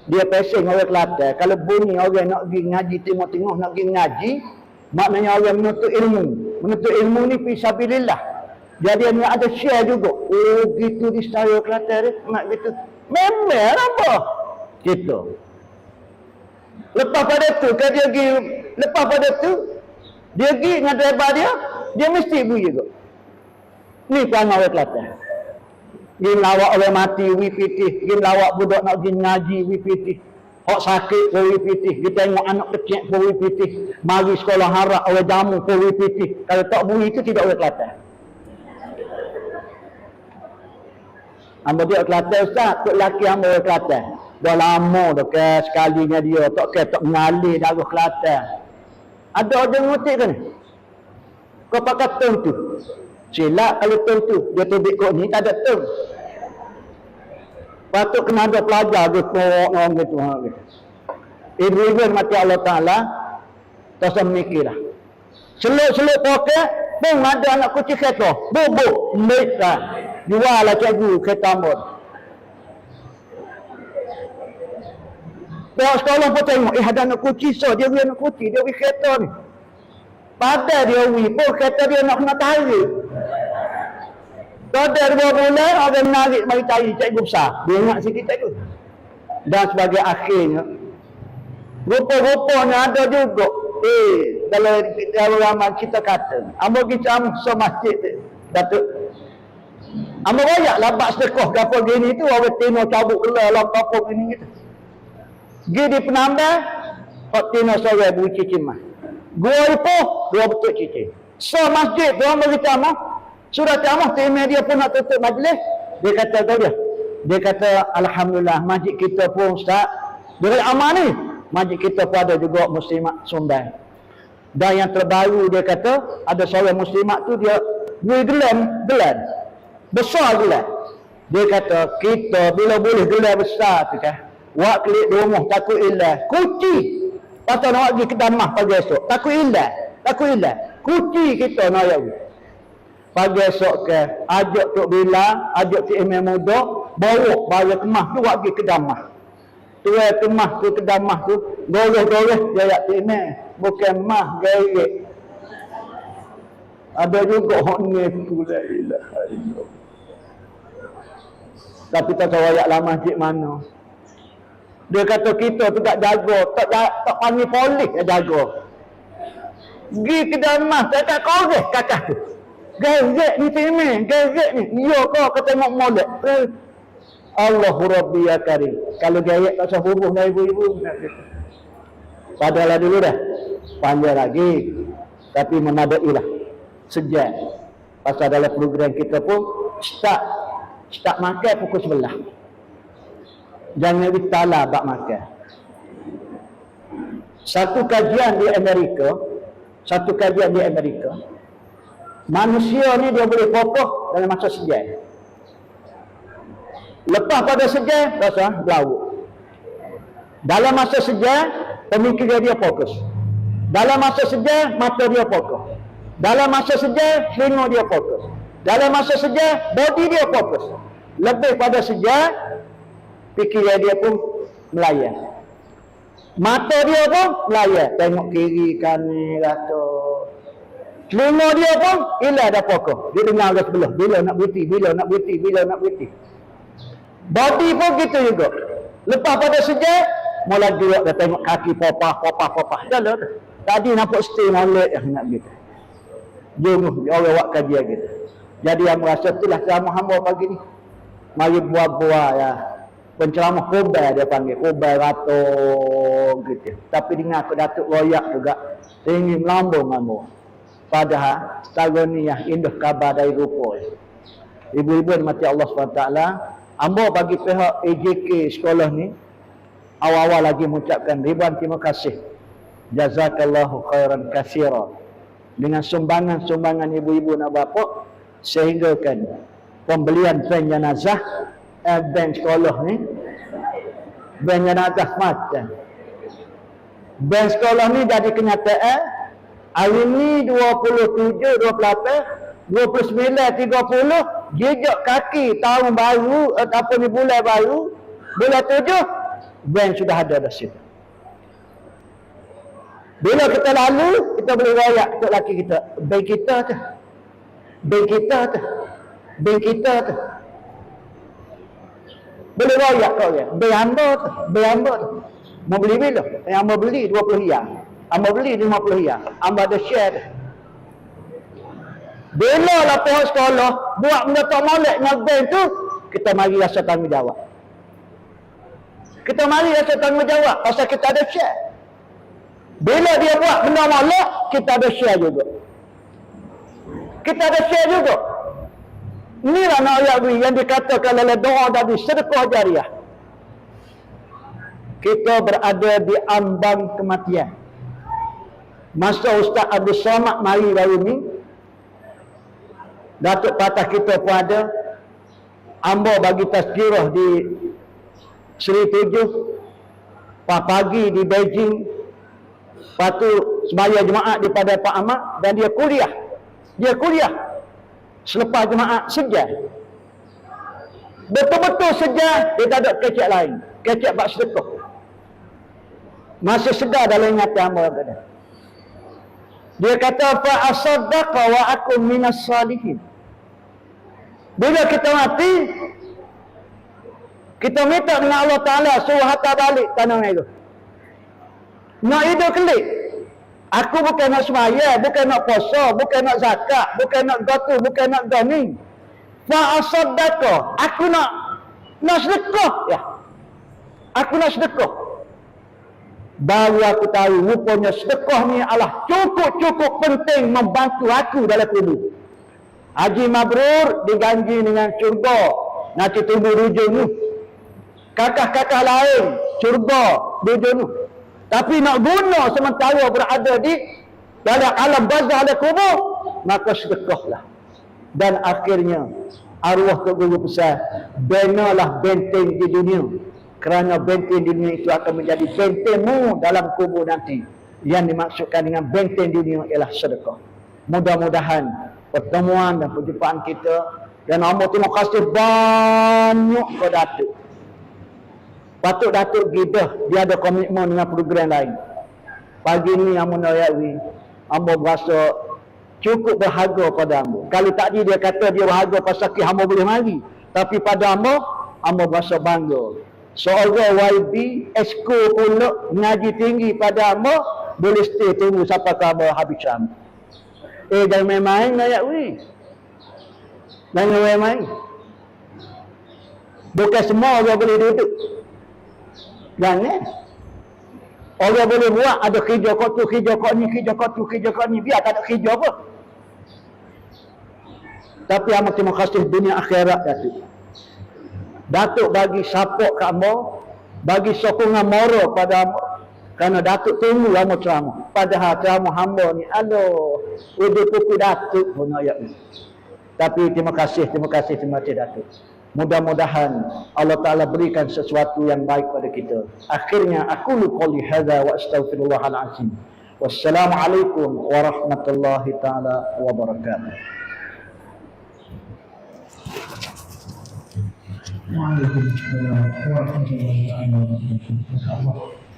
Dia pesing orang Kelantan. Kalau bunyi orang nak pergi ngaji Timur Tengah, nak pergi ngaji, maknanya orang menuntut ilmu. Menuntut ilmu ni fisabilillah. Jadi dia ada share juga. Oh gitu di style Kelantan ni, nak gitu. Memang apa? Gitu. Lepas pada tu, kan dia pergi, lepas pada tu, dia pergi dengan driver dia mesti bunyi juga. Ni perangai orang Kelantan. Pergi melawak orang mati, WPT. Pergi melawak budak nak pergi ngaji, WPT. Hak sakit puri pitih. Dia tengok anak kecil puri pitih. Mari sekolah harap orang jamu puri pitih. Kalau tak buri itu tidak boleh Kelantan. Hamba dia Kelantan Ustaz. Tok lelaki hamba orang Kelantan. Dah lama dah ke sekalinya dia. Tak mengalir darah Kelantan. Ada orang ngotik kan? Kau pakai tong tu. Silap kalau tong tu. Dia tubik kau ni tak ada tong. Patut kena ada pelajar dia orang gitu. Ibu-ibu mati Allah Ta'ala tak usah mikir lah. Seluk-seluk poket pun ada anak kucing kereta. Bubuk. Mereka jual lah cikgu kereta ambon. Bawa sekolah pun tengok. Ada anak kucing so. Dia beri anak kucing. Dia beri kereta ni. Pada dia beri pun kereta dia nak kena tarik. Pada 2 bulan orang menarik mari cari cikgu besar. Dia ingat sikit cikgu. Dan sebagai akhirnya rupa-rupanya ada juga. Kalau ramai kita kata, amba kita so masjid Datuk. Amba banyak lah bak sedekah gapo gini tu orang tino cabut gelar lah gapo gini gitu. Gi di penambah hak tino sore beri cicing mah. Gua itu dua betul cicing. So masjid tu amba kita mah sudah ceramah tema dia pun nak tutup majlis. Dia kata tahu dia. Dia kata alhamdulillah masjid kita pun Ustaz. Dia kata amal ni. Masjid kita pun ada juga muslimat sumbang. Dan yang terbaru dia kata ada seorang muslimat tu dia beri gelan. Besar gelan. Dia kata kita bila boleh gelan besar tu kan. Wak kelik rumah takut ilah. Kuci. Pasal nak pergi ke Damah pagi esok. Takut ilah. Kuci kita nak pergi. Pagi esok ke, ajak Tok Bila, ajak Cik Imam Muda, bawa bala kemah tu pergi ke Damah. Tuai kemah tu ke Damah tu, goleh-goleh dia Cik Imam, bukan mah gerik. Ada juga hak tu la ilaha illallah. Tapi tak tahu ayat lama masjid mana. Dia kata kita tu tak jaga, tak panggil polis yang jaga. Pergi ke Damah, tak koreh kakak tu. Gazet ni Timeh, gazet ni. Ya kau tengok molek. Allahu Rabbi ya Karim. Kalau gayat tak usah hubung dengan ibu-ibu. Padahal dulu dah. Panjang lagi. Tapi memadai lah. Sejak. Pasal dalam program kita pun start makan pukul 11. Jangan ditala bak makan. Satu kajian di Amerika. Manusia ni dia boleh kokoh dalam masa sejam. Lepas pada sejam, rasa berlaut. Dalam masa sejam, pemikiran dia fokus. Dalam masa sejam, mata dia fokus. Dalam masa sejam, telinga dia fokus. Dalam masa sejam, body dia fokus. Lebih pada sejam, fikiran dia pun melayan. Mata dia pun melayan. Tengok kiri kanan rata. Telinga dia pun ilah dah pokok. Dia dengar dah sebelah. Bila nak berhenti. Body pun gitu juga. Lepas pada sejak, mula gerak dah tengok kaki popah. Dah lah. Tadi nampak stay molek nak gitu. Jom orang buat kajian gitu. Jadi yang merasa itulah ceramah hamba pagi ni. Mari buat-buat ya. Penceramah khobal dia panggil. Khobal rata gitu. Tapi dengar aku Datuk royak juga. Ingin melambung hamba. Padahal setara ni yang indah khabar dari rupa. Ibu-ibu mati Allah SWT. Ambo bagi pihak AJK sekolah ni awal-awal lagi mengucapkan ribuan terima kasih. Jazakallahu khairan katsira. Dengan sumbangan-sumbangan ibu-ibu dan bapa sehingga kan pembelian van jenazah van sekolah ni van jenazah mati. Van sekolah ni jadi kenyataan. Hari ni 27, 28, 29, 30 jejak kaki tahun baru ataupun ni bulan baru, bulan 7 van sudah ada dah situ. Bila kita lalu, kita boleh rayak untuk laki kita. Bank kita tu. Boleh rayak kau ya. Bank hamba tu. Mau beli bila? Yang hamba beli 20 riyal. Hamba beli 50 riyal. Hamba ada share. Bila lah pihak sekolah buat benda tak molek dengan bank tu, kita mari rasa tanggungjawab. Kita mari rasa tanggungjawab pasal kita ada share. Bila dia buat benda malah, kita ada share juga. Kita ada share juga. Inilah nak ayat yang dikatakan oleh doa tadi, sedekah jariah. Kita berada di ambang kematian. Masa Ustaz Abdul Somad mari baru ni, Datuk Patah kita pun ada, Ambo bagi tazkirah di Seri Tujuh, pagi di Beijing, lepas tu sembahyang Jumaat daripada Pak Ahmad, dan dia kuliah. Dia kuliah selepas Jumaat sejar. Betul-betul sejar, dia tak ada kecek lain. Kecek bak sedekah. Masih sedar dalam ingatan Ambo tadi. Dia kata, fa asaddaqa wa akum minas salihin. Bila kita mati, kita minta dengan Allah Ta'ala suruh hantar balik tanah itu. Nak hidup kelik. Aku bukan nak semaya, bukan nak puasa, bukan nak zakat, bukan nak gatu, bukan nak gani. Fa asaddaqa. Aku nak sedekah. Ya. Aku nak sedekah. Baru aku tahu rupanya sedekah ni adalah cukup penting membantu aku dalam kubur. Haji mabrur diganji dengan syurga. Nanti tunggu rujung ni. Kakak-kakak lain syurga rujung ni. Tapi nak guna sementara berada di dalam alam barzah ada kubur, maka sedekahlah. Dan akhirnya arwah Tok Guru besar, benalah benteng di dunia. Kerana benteng dunia itu akan menjadi bentengmu dalam kubur nanti. Yang dimaksudkan dengan benteng dunia ialah sedekah. Mudah-mudahan pertemuan dan perjumpaan kita, dan Amba terima kasih banyak kepada Datuk. Patut Datuk gidah, dia ada komitmen dengan program lain. Pagi ni Amba Nayawi, Amba berasa cukup berharga pada Amba. Kalau tadi dia kata dia berharga pasal Amba boleh mari, tapi pada Amba berasa bangga. Seorang YB esko pula ngaji tinggi pada Amba, boleh stay tunggu sampai ke Amba habis Amba. Jangan main-main ayat wi. Jangan main-main. Bukan semua orang boleh duduk. Jangan. Orang boleh buat ada kerja kau tu, kerja kau ni, kerja kau tu, kerja kau ni, biar tak ada kerja apa. Tapi amat terima kasih dunia akhirat Datuk. Datuk bagi support kat Amba, bagi sokongan moral pada Amba. Kerana Datuk tunggu Amba ceramah. Padahal ceramah hamba ni, aduh, udah pukul Datuk pun ayat ni. Tapi terima kasih Datuk. Mudah-mudahan Allah Ta'ala berikan sesuatu yang baik pada kita. Akhirnya, aku qouli hadza wa astaghfirullahal azim. Wassalamualaikum warahmatullahi ta'ala wabarakatuh. Waalaikumsalam warahmatullahi wabarakatuh.